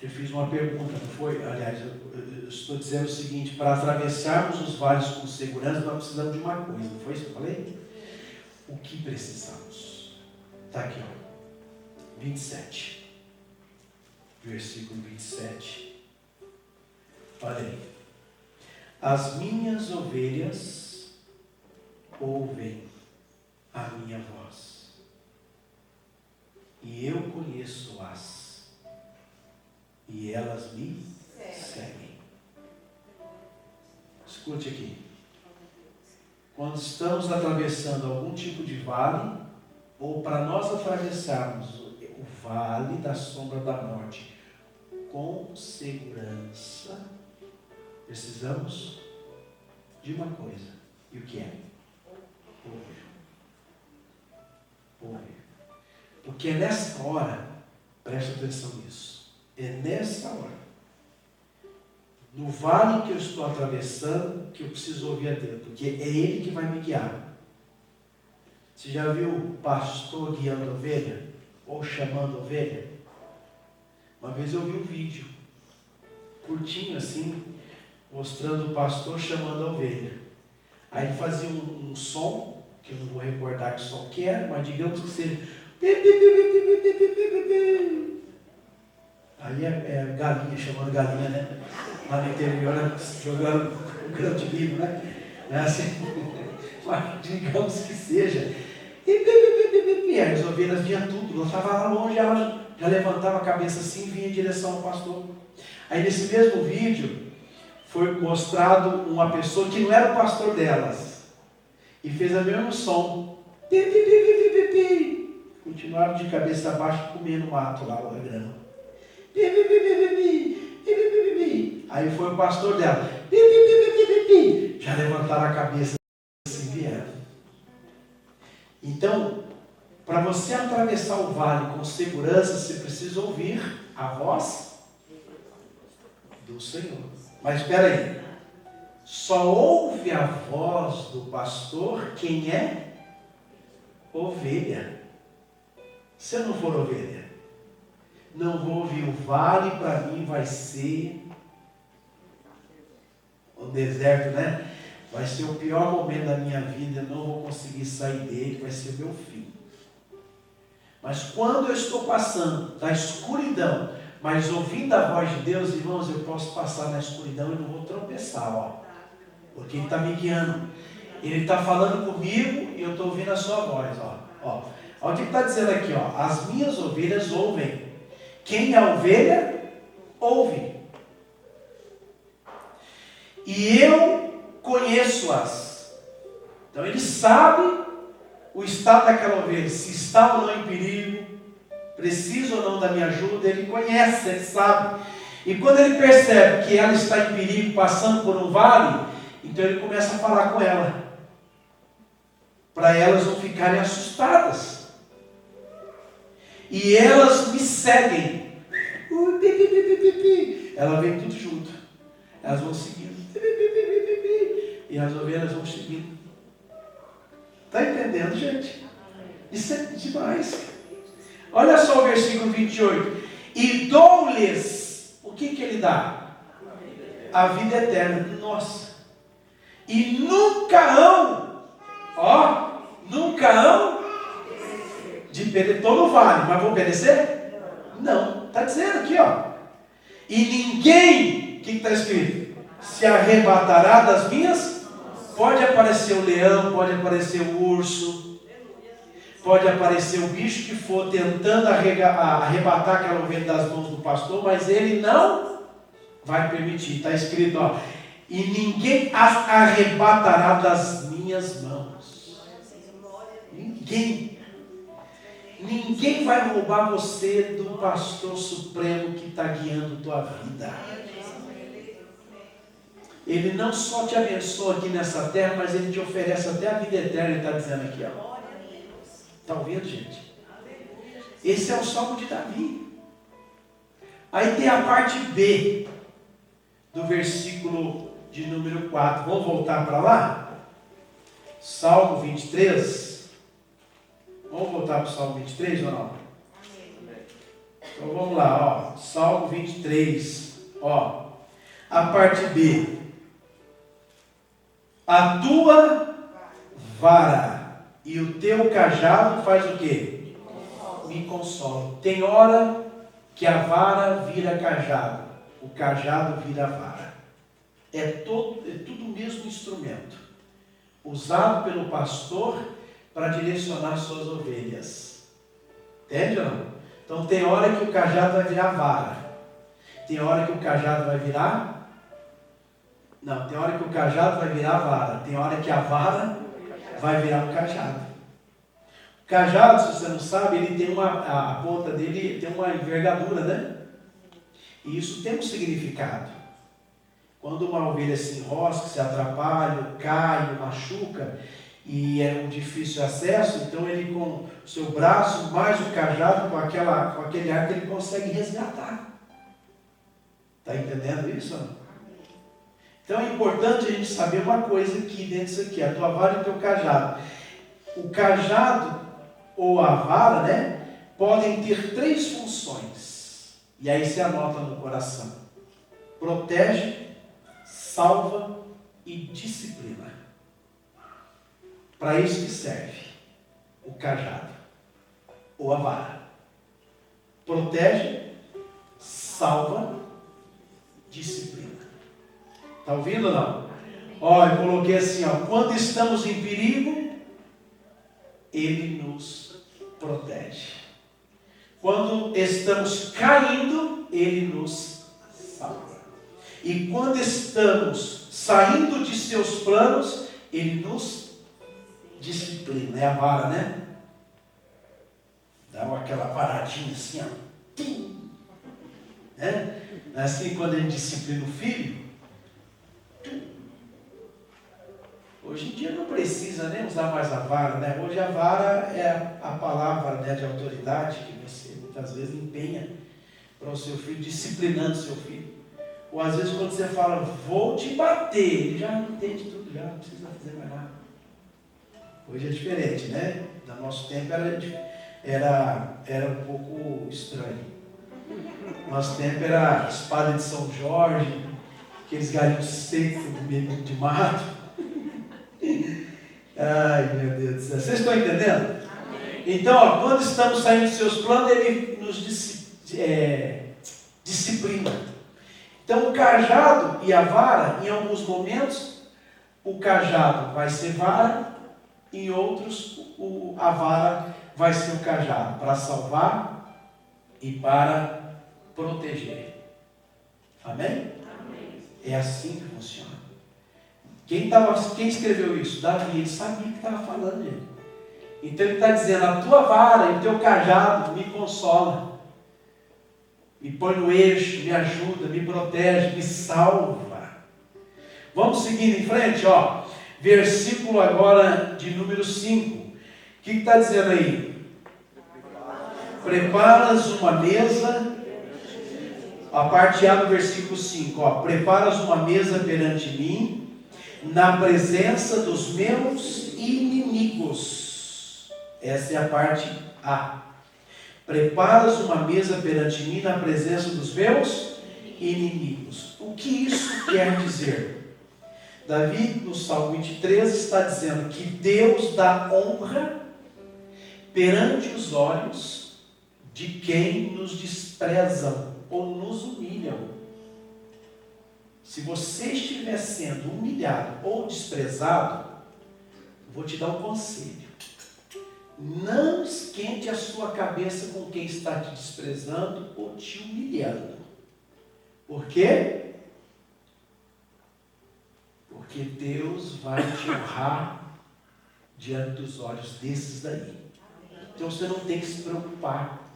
S1: Eu fiz uma pergunta, não foi? Aliás, eu estou dizendo o seguinte, para atravessarmos os vales com segurança, nós precisamos de uma coisa, não foi isso que eu falei? O que precisamos? Está aqui, ó, 27, versículo 27. Olha aí. As minhas ovelhas ouvem a minha voz, e eu conheço-as, e elas me seguem. Escute aqui. Quando estamos atravessando algum tipo de vale, ou para nós atravessarmos o vale da sombra da morte com segurança, precisamos de uma coisa. E o que é? Ouvir. Porque é nessa hora, preste atenção nisso, é nessa hora, no vale que eu estou atravessando, que eu preciso ouvir a Deus, porque é Ele que vai me guiar. Você já viu o pastor guiando ovelha? Ou chamando ovelha? Uma vez eu vi um vídeo, curtinho assim, mostrando o pastor chamando a ovelha. Aí ele fazia um som, que eu não vou recordar que som que era, mas digamos que seja... Aí é galinha, chamando galinha, né? Lá no interior, jogando um grão de milho, né? É assim, mas digamos que seja. E as ovelhas vinham tudo, ela estava lá longe, ela já levantava a cabeça assim e vinha em direção ao pastor. Aí nesse mesmo vídeo, foi mostrado uma pessoa que não era o pastor delas, e fez o mesmo som. Continuaram de cabeça abaixo comendo mato lá, a grama. Aí foi o pastor dela. Já levantaram a cabeça assim, vieram. Então, para você atravessar o vale com segurança, você precisa ouvir a voz do Senhor. Mas espera aí, só ouve a voz do pastor quem é ovelha. Se eu não for ovelha, não vou ouvir. O vale para mim vai ser o deserto, né? Vai ser o pior momento da minha vida, eu não vou conseguir sair dele, vai ser o meu fim. Mas quando eu estou passando da escuridão, mas ouvindo a voz de Deus, irmãos, eu posso passar na escuridão e não vou tropeçar, ó. Porque Ele está me guiando. Ele está falando comigo e eu estou ouvindo a sua voz, ó. Olha o que está dizendo aqui, ó. As minhas ovelhas ouvem. Quem é a ovelha? ouvem. E eu conheço-as. Então ele sabe o estado daquela ovelha, se está ou não em perigo, precisa ou não da minha ajuda, ele conhece, ele sabe. E quando ele percebe que ela está em perigo, passando por um vale, então ele começa a falar com ela, para elas não ficarem assustadas. E elas me seguem. Ela vem tudo junto. Elas vão seguindo. E as ovelhas vão seguindo. Está entendendo, gente? Isso é demais. Olha só o versículo 28. E dou-lhes, o que ele dá? A vida eterna. Nossa. E nunca hão, nunca hão de perecer. Estou no vale, mas vou perecer? Não. Está dizendo aqui, E ninguém, o que está escrito? Se arrebatará das minhas. Pode aparecer o leão, pode aparecer o urso, pode aparecer o bicho que for tentando arrebatar aquela ovelha das mãos do pastor, mas ele não vai permitir. Está escrito, e ninguém as arrebatará das minhas mãos. Ninguém. Ninguém vai roubar você do pastor supremo que está guiando tua vida. Ele não só te abençoa aqui nessa terra, mas ele te oferece até a vida eterna. Ele está dizendo aqui, Está ouvindo, gente? Esse é o Salmo de Davi. Aí tem a parte B do versículo de número 4. Vamos voltar para lá? Salmo 23. Vamos voltar para o Salmo 23 ou não? Então vamos lá, Salmo 23. A parte B. A tua vara e o teu cajado faz o quê? Me consola. Tem hora que a vara vira cajado, o cajado vira vara. É tudo o mesmo instrumento, usado pelo pastor para direcionar suas ovelhas. Entende ou não? Então tem hora que o cajado vai virar vara. Tem hora que o cajado vai virar... Não, tem hora que o cajado vai virar vara. Tem hora que a vara vai virar o cajado. O cajado, se você não sabe, ele tem a ponta dele tem uma envergadura, né? E isso tem um significado. Quando uma ovelha se enrosca, se atrapalha, cai, machuca, e é um difícil acesso, então ele com o seu braço, mais o cajado, com aquele arco, ele consegue resgatar. Está entendendo isso? Não? Então é importante a gente saber uma coisa aqui dentro disso aqui, a tua vara e o teu cajado. O cajado ou a vara, podem ter 3 funções. E aí você anota no coração. Protege, salva e disciplina. Para isso que serve o cajado ou a vara. Protege, salva, disciplina. Está ouvindo ou não? Eu coloquei assim, quando estamos em perigo, ele nos protege. Quando estamos caindo, ele nos salva. E quando estamos saindo de seus planos, ele nos disciplina. É a vara, né? Dá aquela paradinha assim, né? Assim, quando a gente disciplina o filho, hoje em dia não precisa nem usar mais a vara, né? Hoje a vara é a palavra, de autoridade que você muitas vezes empenha para o seu filho, disciplinando o seu filho. Ou às vezes quando você fala, vou te bater, ele já entende tudo, já não precisa fazer mais nada. Hoje é diferente, né? No nosso tempo era um pouco estranho. No nosso tempo era a espada de São Jorge, aqueles galinhos secos do meio de mato. Ai, meu Deus do céu. Vocês estão entendendo? Amém. Então, quando estamos saindo dos seus planos, ele nos disciplina. Então, o cajado e a vara, em alguns momentos, o cajado vai ser vara, em outros, a vara vai ser o cajado, para salvar e para proteger. Amém? É assim que funciona. Quem escreveu isso? Davi. Ele sabia o que estava falando, gente. Então ele está dizendo: a tua vara e o teu cajado me consola, me põe no eixo, me ajuda, me protege, me salva. Vamos seguir em frente, ó. Versículo agora de número 5. O que está dizendo aí? Preparas uma mesa. A parte A do versículo 5, ó. Preparas uma mesa perante mim, na presença dos meus inimigos. Essa é a parte A. Preparas uma mesa perante mim, na presença dos meus inimigos. O que isso quer dizer? Davi, no Salmo 23, está dizendo que Deus dá honra perante os olhos de quem nos desprezam ou nos humilham. Se você estiver sendo humilhado ou desprezado, vou te dar um conselho. Não esquente a sua cabeça com quem está te desprezando ou te humilhando. Por quê? Porque Deus vai te honrar diante dos olhos desses daí. Então você não tem que se preocupar.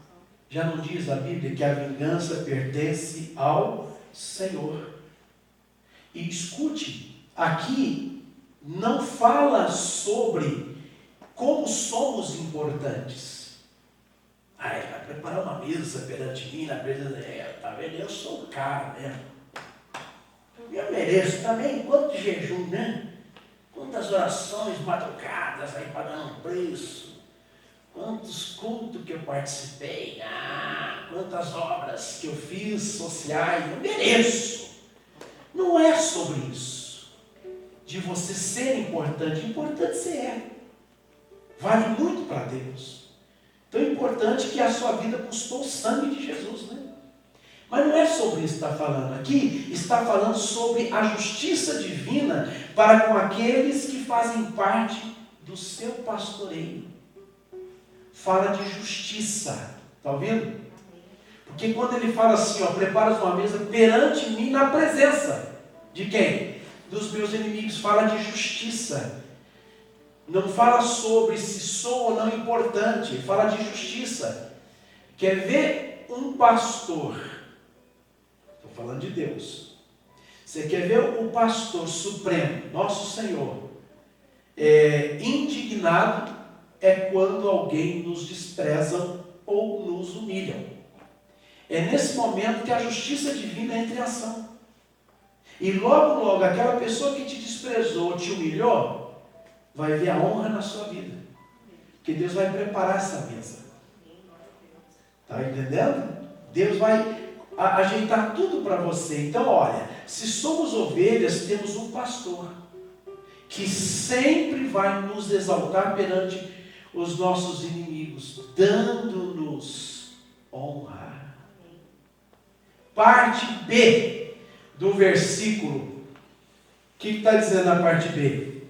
S1: Já não diz a Bíblia que a vingança pertence ao Senhor? E escute, aqui não fala sobre como somos importantes. Ele vai preparar uma mesa perante mim, na presença tá vendo? Eu sou o cara mesmo. Eu mereço também quanto jejum, né? Quantas orações madrugadas aí pagando um preço. Quantos cultos que eu participei, quantas obras que eu fiz sociais, eu mereço. Não é sobre isso, de você ser importante. Importante você é, vale muito para Deus. Tão importante que a sua vida custou o sangue de Jesus, né? Mas não é sobre isso que está falando aqui. Está falando sobre a justiça divina para com aqueles que fazem parte do seu pastoreio. Fala de justiça, está ouvindo? Porque quando ele fala assim, ó, preparas uma mesa perante mim na presença de quem? Dos meus inimigos. Fala de justiça. Não fala sobre se sou ou não importante. Fala de justiça. Quer ver um pastor? Estou falando de Deus. Você quer ver o pastor supremo, nosso Senhor, indignado? É quando alguém nos despreza ou nos humilham. É nesse momento que a justiça divina entra em ação. E logo, logo, aquela pessoa que te desprezou ou te humilhou, vai ver a honra na sua vida. Porque Deus vai preparar essa mesa. Está entendendo? Deus vai ajeitar tudo para você. Então, olha, se somos ovelhas, temos um pastor que sempre vai nos exaltar perante os nossos inimigos, dando-nos honra. Parte B do versículo. O que está dizendo a parte B?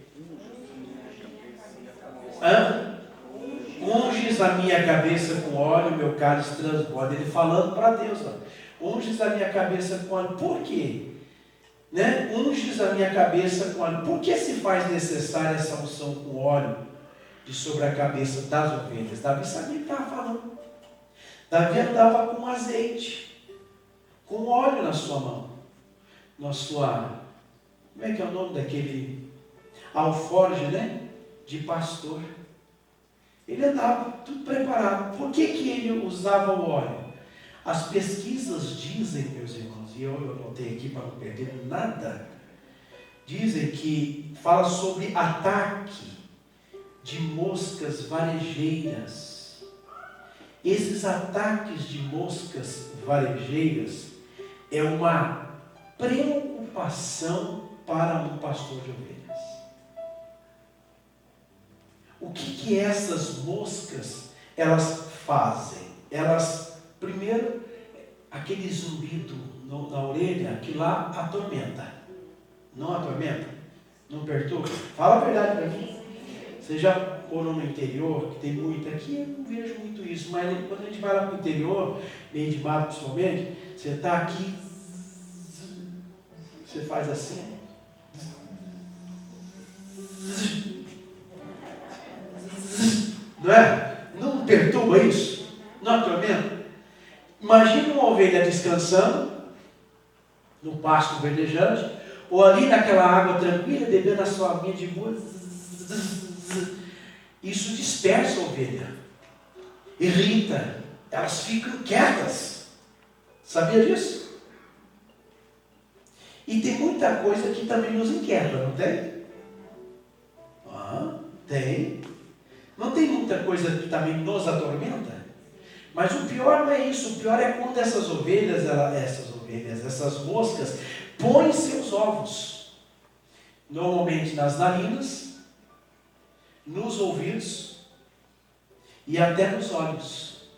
S1: Unges a minha cabeça com óleo, meu cálice transborda. Ele falando para Deus, ó. Unges a minha cabeça com óleo. Por quê? Né? Unges a minha cabeça com óleo. Por que se faz necessária essa unção com óleo de sobre a cabeça das ovelhas? Davi sabia o que estava falando. Davi andava com azeite, com óleo na sua mão, na sua, como é que é o nome daquele alforje, né? De pastor. Ele andava tudo preparado. Por que ele usava o óleo? As pesquisas dizem, meus irmãos, e eu anotei aqui para não perder nada, dizem que fala sobre ataque de moscas varejeiras. Esses ataques de moscas varejeiras é uma preocupação para um pastor de ovelhas. O que essas moscas elas fazem? Elas, primeiro, aquele zumbido na orelha, que lá atormenta. Não atormenta? Não perturba? Fala a verdade para mim. Você já morou no interior, que tem muito aqui, eu não vejo muito isso, mas quando a gente vai lá para o interior, meio de mato principalmente, você está aqui, Você faz assim. Não é? Não perturba isso? Não atormenta? Imagina uma ovelha descansando no pasto verdejante, ou ali naquela água tranquila, bebendo a sua aguinha de boa. Isso dispersa a ovelha, irrita, elas ficam quietas. Sabia disso? E tem muita coisa que também nos inquieta, não tem? Tem. Não tem muita coisa que também nos atormenta? Mas o pior não é isso, o pior é quando essas moscas põem seus ovos, normalmente nas narinas, nos ouvidos e até nos olhos.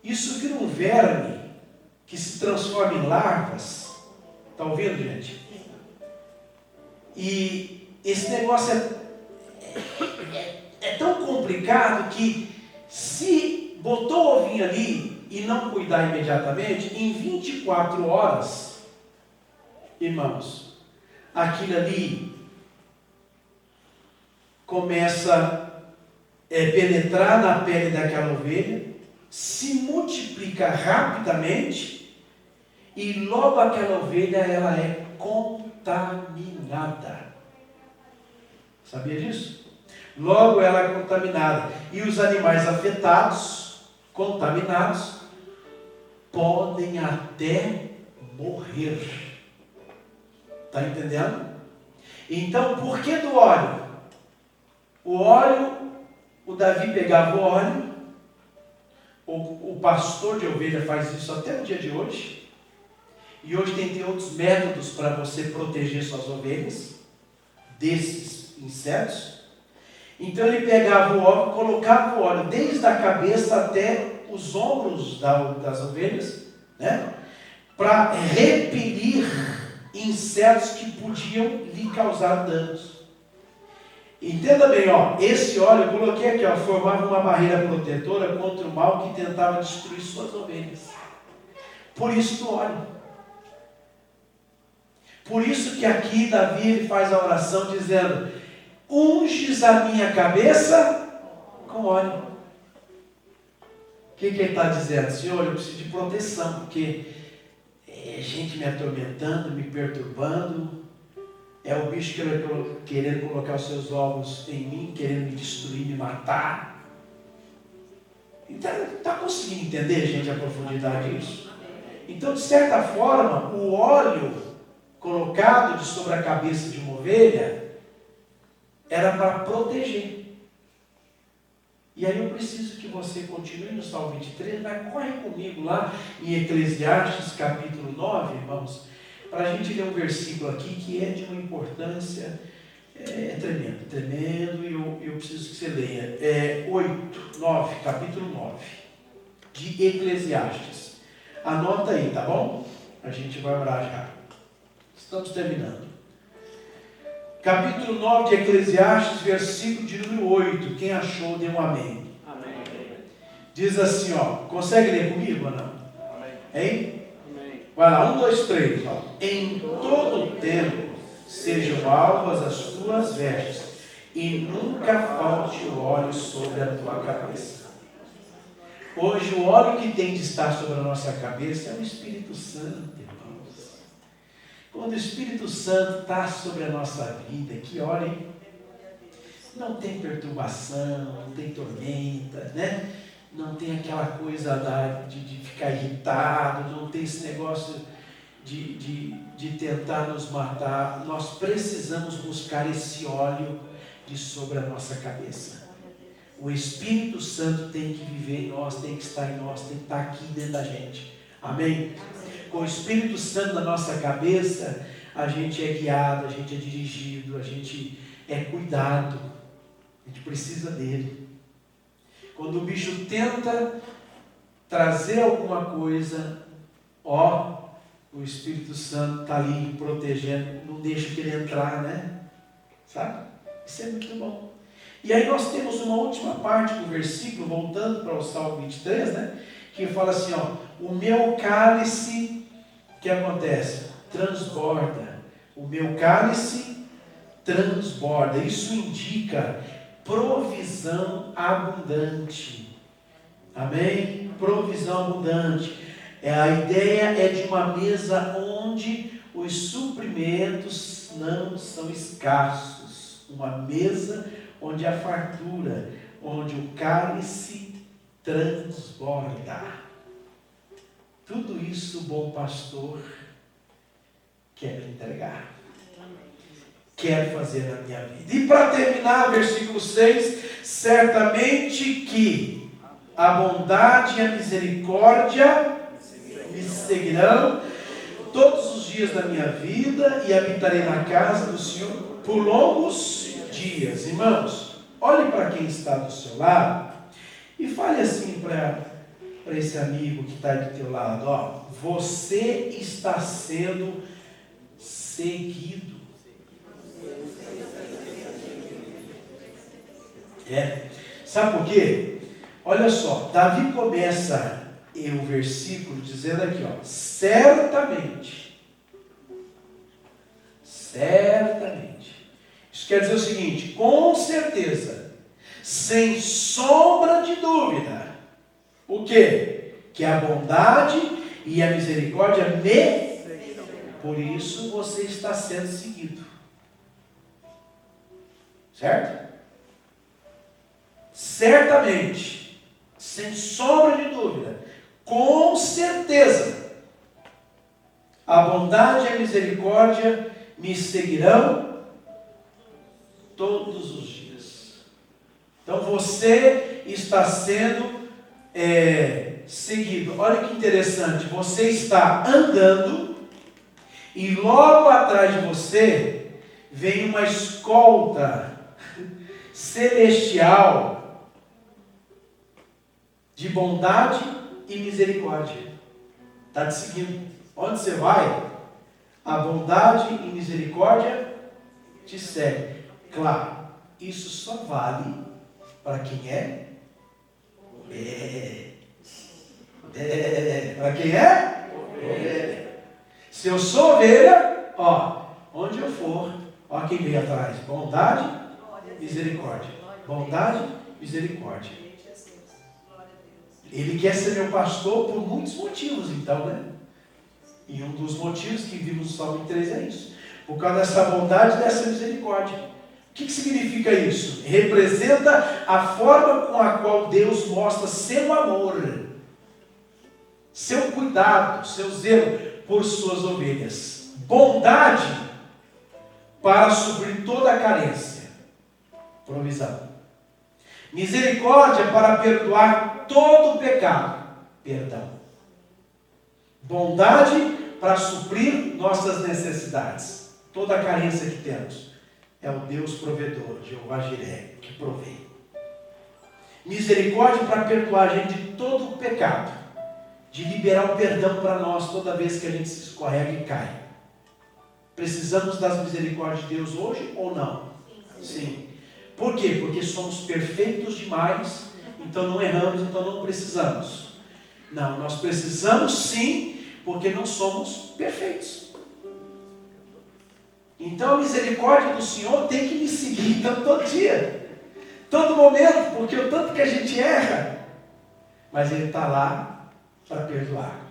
S1: Isso vira um verme que se transforma em larvas. Está ouvindo, gente? E esse negócio é tão complicado que, se botou o ovinho ali e não cuidar imediatamente, em 24 horas, irmãos, aquilo ali começa a penetrar na pele daquela ovelha, se multiplica rapidamente e logo aquela ovelha ela é contaminada. Sabia disso? Logo ela é contaminada. E os animais afetados, contaminados, podem até morrer. Está entendendo? Então, por que do óleo? O óleo, o Davi pegava o óleo, o pastor de ovelha faz isso até o dia de hoje, e hoje tem outros métodos para você proteger suas ovelhas desses insetos. Então ele pegava o óleo, colocava o óleo desde a cabeça até os ombros das ovelhas, né? Para repelir insetos que podiam lhe causar danos. Entenda bem, esse óleo eu coloquei aqui, formava uma barreira protetora contra o mal que tentava destruir suas ovelhas. Por isso do óleo. Por isso que aqui Davi ele faz a oração dizendo: unges a minha cabeça com óleo. O que ele está dizendo? Senhor, eu preciso de proteção, porque é gente me atormentando, me perturbando, é o bicho querendo colocar os seus ovos em mim, querendo me destruir, me matar. Então, está conseguindo entender, gente, a profundidade disso? Então, de certa forma, o óleo colocado sobre a cabeça de uma ovelha era para proteger. E aí eu preciso que você continue no Salmo 23, mas corre comigo lá em Eclesiastes capítulo 9, irmãos, para a gente ler um versículo aqui que é de uma importância tremendo, e eu preciso que você leia. 9, capítulo 9, de Eclesiastes. Anota aí, tá bom? A gente vai orar já. Estamos terminando. Capítulo 9 de Eclesiastes, versículo de número 8. Quem achou, dê um amém.
S2: Amém.
S1: Diz assim, consegue ler comigo ou não?
S2: Amém.
S1: Hein?
S2: Amém.
S1: Vai lá, 1, 2, 3. Em todo tempo sejam alvas as tuas vestes, e nunca falte o óleo sobre a tua cabeça. Hoje o óleo que tem de estar sobre a nossa cabeça é o Espírito Santo, irmãos. Quando o Espírito Santo está sobre a nossa vida, que óleo, hein? Não tem perturbação, não tem tormenta, né? Não tem aquela coisa de ficar irritado, não tem esse negócio de tentar nos matar. Nós precisamos buscar esse óleo de sobre a nossa cabeça. O Espírito Santo tem que viver em nós, tem que estar em nós, tem que estar aqui dentro da gente. Amém? Com o Espírito Santo na nossa cabeça, a gente é guiado, a gente é dirigido, a gente é cuidado. A gente precisa dele. Quando o bicho tenta trazer alguma coisa, o Espírito Santo está ali protegendo, não deixa que ele entrar, né? Sabe? Isso é muito bom. E aí nós temos uma última parte do versículo, voltando para o Salmo 23, né? Que fala assim, o meu cálice, o que acontece? transborda. O meu cálice transborda. Isso indica provisão abundante. Amém? Provisão abundante. A ideia é de uma mesa onde os suprimentos não são escassos. Uma mesa onde há fartura, onde o cálice transborda. Tudo isso o bom pastor quer me entregar. Quer fazer na minha vida. E para terminar, versículo 6, certamente que a bondade e a misericórdia me seguirão todos os dias da minha vida e habitarei na casa do Senhor por longos dias. Irmãos, olhe para quem está do seu lado e fale assim para esse amigo que está do teu lado, ó, você está sendo seguido. Sabe por quê? Olha só, Davi começa o versículo dizendo aqui, ó, certamente. Isso quer dizer o seguinte, com certeza, sem sombra de dúvida. O quê? Que a bondade e a misericórdia me... Por isso você está sendo seguido. Certo? Certamente, sem sombra de dúvida, com certeza, a bondade e a misericórdia me seguirão todos os dias. Então você está sendo seguido. Olha que interessante, você está andando e logo atrás de você vem uma escolta celestial de bondade e misericórdia. Está te seguindo. Onde você vai, a bondade e misericórdia te seguem. Claro, isso só vale para quem para quem Se eu sou ovelha, ó, onde eu for, ó quem vem atrás, bondade, misericórdia. Bondade, misericórdia. Ele quer ser meu pastor por muitos motivos, então, né? E um dos motivos que vimos no Salmo 3 é isso. Por causa dessa bondade e dessa misericórdia. O que significa isso? Representa a forma com a qual Deus mostra seu amor, seu cuidado, seu zelo por suas ovelhas. Bondade para suprir toda a carência. Provisão. Misericórdia para perdoar todo o pecado. Perdão. Bondade para suprir nossas necessidades. Toda a carência que temos. É o Deus provedor, Jeová Jireh, que provém. Misericórdia para perdoar a gente de todo o pecado. De liberar o perdão para nós toda vez que a gente se escorrega e cai. Precisamos das misericórdias de Deus hoje ou não? Sim. Por quê? Porque somos perfeitos demais, então não erramos, então não precisamos. Não, nós precisamos sim, porque não somos perfeitos. Então a misericórdia do Senhor tem que me seguir então, todo dia, todo momento, porque o tanto que a gente erra, mas Ele está lá para perdoar.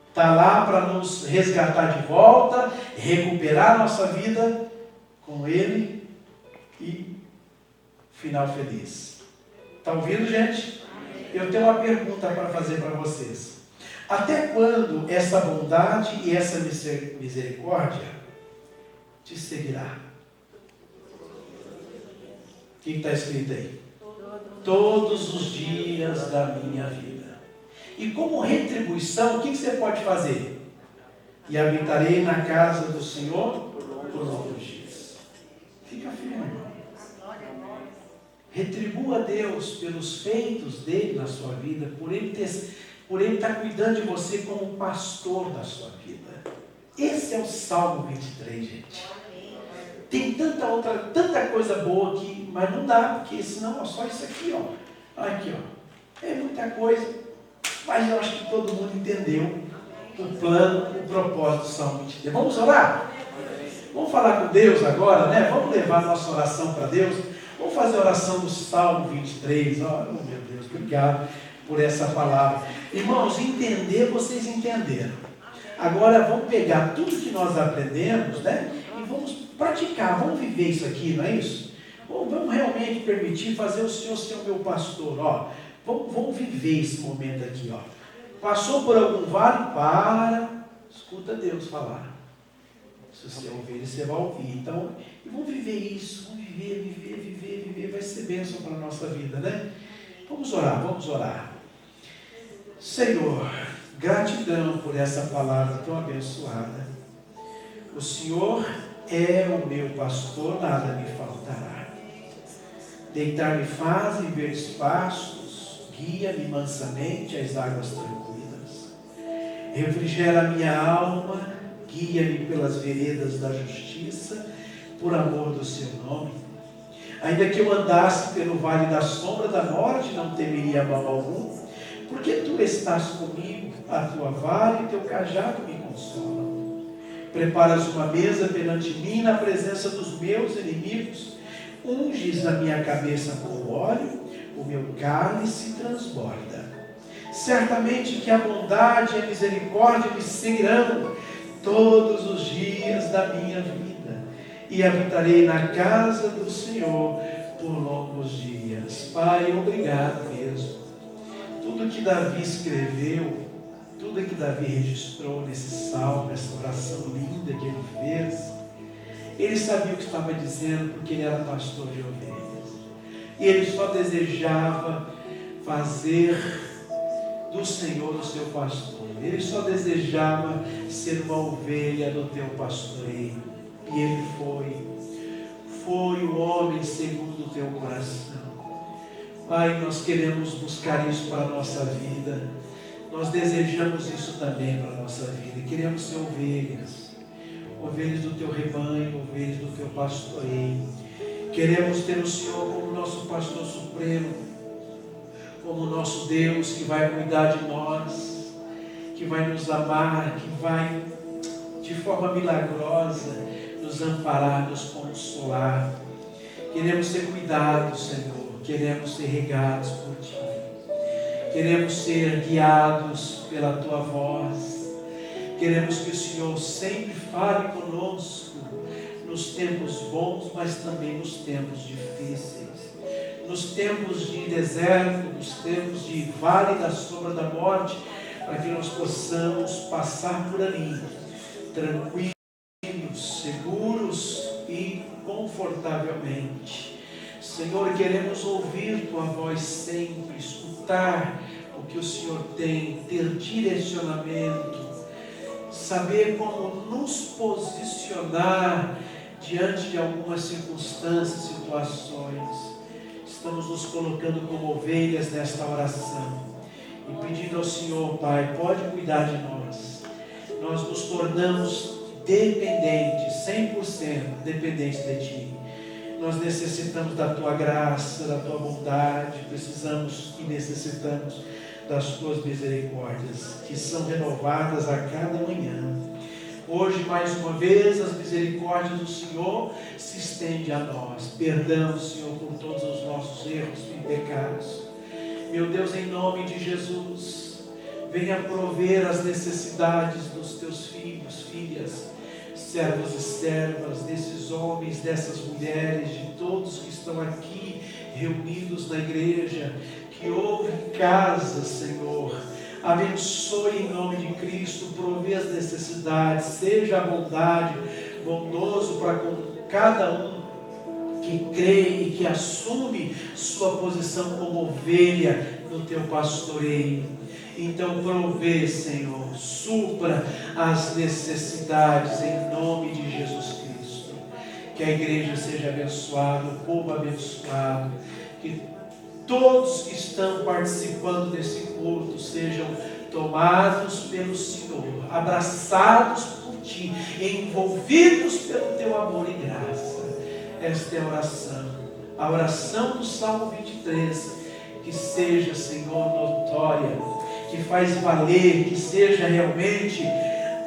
S1: Está lá para nos resgatar de volta, recuperar nossa vida com Ele e final feliz. Está ouvindo, gente? Eu tenho uma pergunta para fazer para vocês. Até quando essa bondade e essa misericórdia te seguirá? O que está escrito aí? Todos os dias da minha vida. E como retribuição, o que você pode fazer? E habitarei na casa do Senhor por longos dias. Fica firme, irmão. Retribua a Deus pelos feitos dele na sua vida, por ele estar cuidando de você como pastor da sua vida. Esse é o Salmo 23, gente. Tem tanta coisa boa aqui, mas não dá, porque senão é só isso aqui, ó. Aqui, ó. É muita coisa, mas eu acho que todo mundo entendeu o plano, o propósito do Salmo 23. Vamos orar? Vamos falar com Deus agora, né? Vamos levar nossa oração para Deus. Vamos fazer a oração do Salmo 23. Oh, meu Deus, obrigado por essa palavra. Irmãos, entender, vocês entenderam. Agora vamos pegar tudo que nós aprendemos, né? E vamos praticar, vamos viver isso aqui, não é isso? Vamos realmente permitir fazer o Senhor ser o meu pastor, ó. Vamos viver esse momento aqui, ó. Passou por algum vale, escuta Deus falar. Se você ouvir, você vai ouvir. Então, vamos viver isso, vamos viver, vai ser bênção para a nossa vida, né? Vamos orar. Senhor, gratidão por essa palavra tão abençoada. O Senhor é o meu pastor, nada me faltará. Deitar-me faz em verdes pastos, guia-me mansamente às águas tranquilas. Refrigera a minha alma, guia-me pelas veredas da justiça, por amor do seu nome. Ainda que eu andasse pelo vale da sombra da morte, não temeria mal algum, porque tu estás comigo, a tua vara e teu cajado me consolam. Preparas uma mesa perante mim na presença dos meus inimigos, unges a minha cabeça com óleo, o meu cálice transborda. Certamente que a bondade e a misericórdia me seguirão todos os dias da minha vida, e habitarei na casa do Senhor por longos dias. Pai, obrigado mesmo. Tudo que Davi escreveu, tudo que Davi registrou nesse salmo, nessa oração linda que ele fez, ele sabia o que estava dizendo, porque ele era pastor de ovelhas. E ele só desejava fazer do Senhor o seu pastor. Ele só desejava ser uma ovelha do teu pastoreio. E ele foi o homem segundo o teu coração. Pai, nós queremos buscar isso para a nossa vida. Nós desejamos isso também para a nossa vida. Queremos ser ovelhas do teu rebanho, ovelhas do teu pastoreio. Queremos ter o Senhor como nosso pastor supremo, como nosso Deus que vai cuidar de nós, que vai nos amar, que vai de forma milagrosa nos amparar, nos consolar. Queremos ser cuidados, Senhor. Queremos ser regados por Ti. Queremos ser guiados pela Tua voz. Queremos que o Senhor sempre fale conosco nos tempos bons, mas também nos tempos difíceis. Nos tempos de deserto, nos tempos de vale da sombra da morte, para que nós possamos passar por ali, tranquilos, seguros e confortavelmente. Senhor, queremos ouvir Tua voz sempre, escutar o que o Senhor tem, ter direcionamento, saber como nos posicionar diante de algumas circunstâncias, situações. Estamos nos colocando como ovelhas nesta oração e pedindo ao Senhor, Pai, pode cuidar de nós. Nós nos tornamos dependentes, 100% dependentes de Ti. Nós necessitamos da Tua graça, da Tua bondade, precisamos e necessitamos das Tuas misericórdias, que são renovadas a cada manhã. Hoje, mais uma vez, as misericórdias do Senhor se estendem a nós. Perdão, Senhor, por todos os nossos erros e pecados. Meu Deus, em nome de Jesus, venha prover as necessidades dos Teus filhos, filhas, servos e servas, desses homens, dessas mulheres, de todos que estão aqui reunidos na igreja, que ouvem em casa, Senhor. Abençoe em nome de Cristo, provê as necessidades, seja a bondade, bondoso para com cada um que crê e que assume sua posição como ovelha no Teu pastoreio. Então provê, Senhor, supra as necessidades em nome de Jesus Cristo. Que a igreja seja abençoada, o povo abençoado, que todos que estão participando desse culto sejam tomados pelo Senhor, abraçados por Ti, envolvidos pelo Teu amor e graça. Esta é a oração do Salmo 23, que seja, Senhor, notória, que faz valer, que seja realmente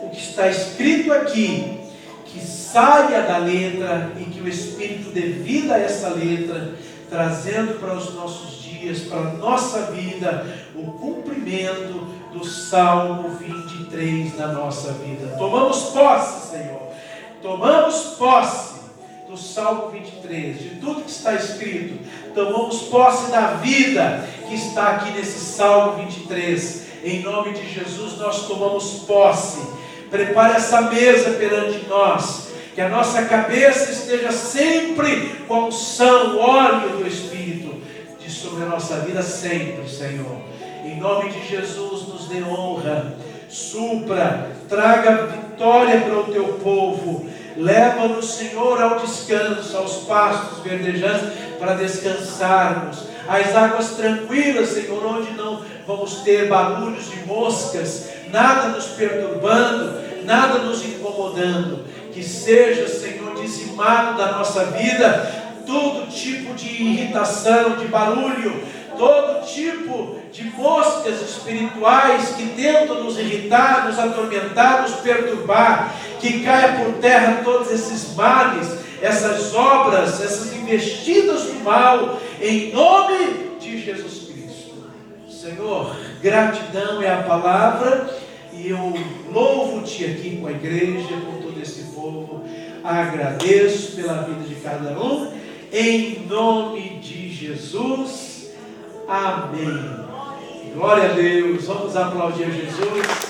S1: o que está escrito aqui, que saia da letra e que o Espírito dê vida a essa letra, trazendo para os nossos dias, para a nossa vida, o cumprimento do Salmo 23 na nossa vida. Tomamos posse, Senhor. Tomamos posse do Salmo 23, de tudo que está escrito. Tomamos posse da vida que está aqui nesse Salmo 23. Em nome de Jesus nós tomamos posse. Prepare essa mesa perante nós, que a nossa cabeça esteja sempre com a unção, o óleo do Espírito de sobre a nossa vida sempre, Senhor. Em nome de Jesus, nos dê honra, supra, traga vitória para o teu povo. Leva-nos, Senhor, ao descanso, aos pastos verdejantes, para descansarmos. As águas tranquilas, Senhor, onde não vamos ter barulhos de moscas, nada nos perturbando, nada nos incomodando. Que seja, Senhor, dizimado da nossa vida todo tipo de irritação, de barulho, todo tipo de moscas espirituais que tentam nos irritar, nos atormentar, nos perturbar. Que caia por terra todos esses males, essas obras, essas investidas do mal, em nome de Jesus Cristo. Senhor, gratidão é a palavra, e eu louvo-te aqui com a igreja, com todo esse povo. Agradeço pela vida de cada um, em nome de Jesus. Amém. Glória a Deus. Vamos aplaudir Jesus.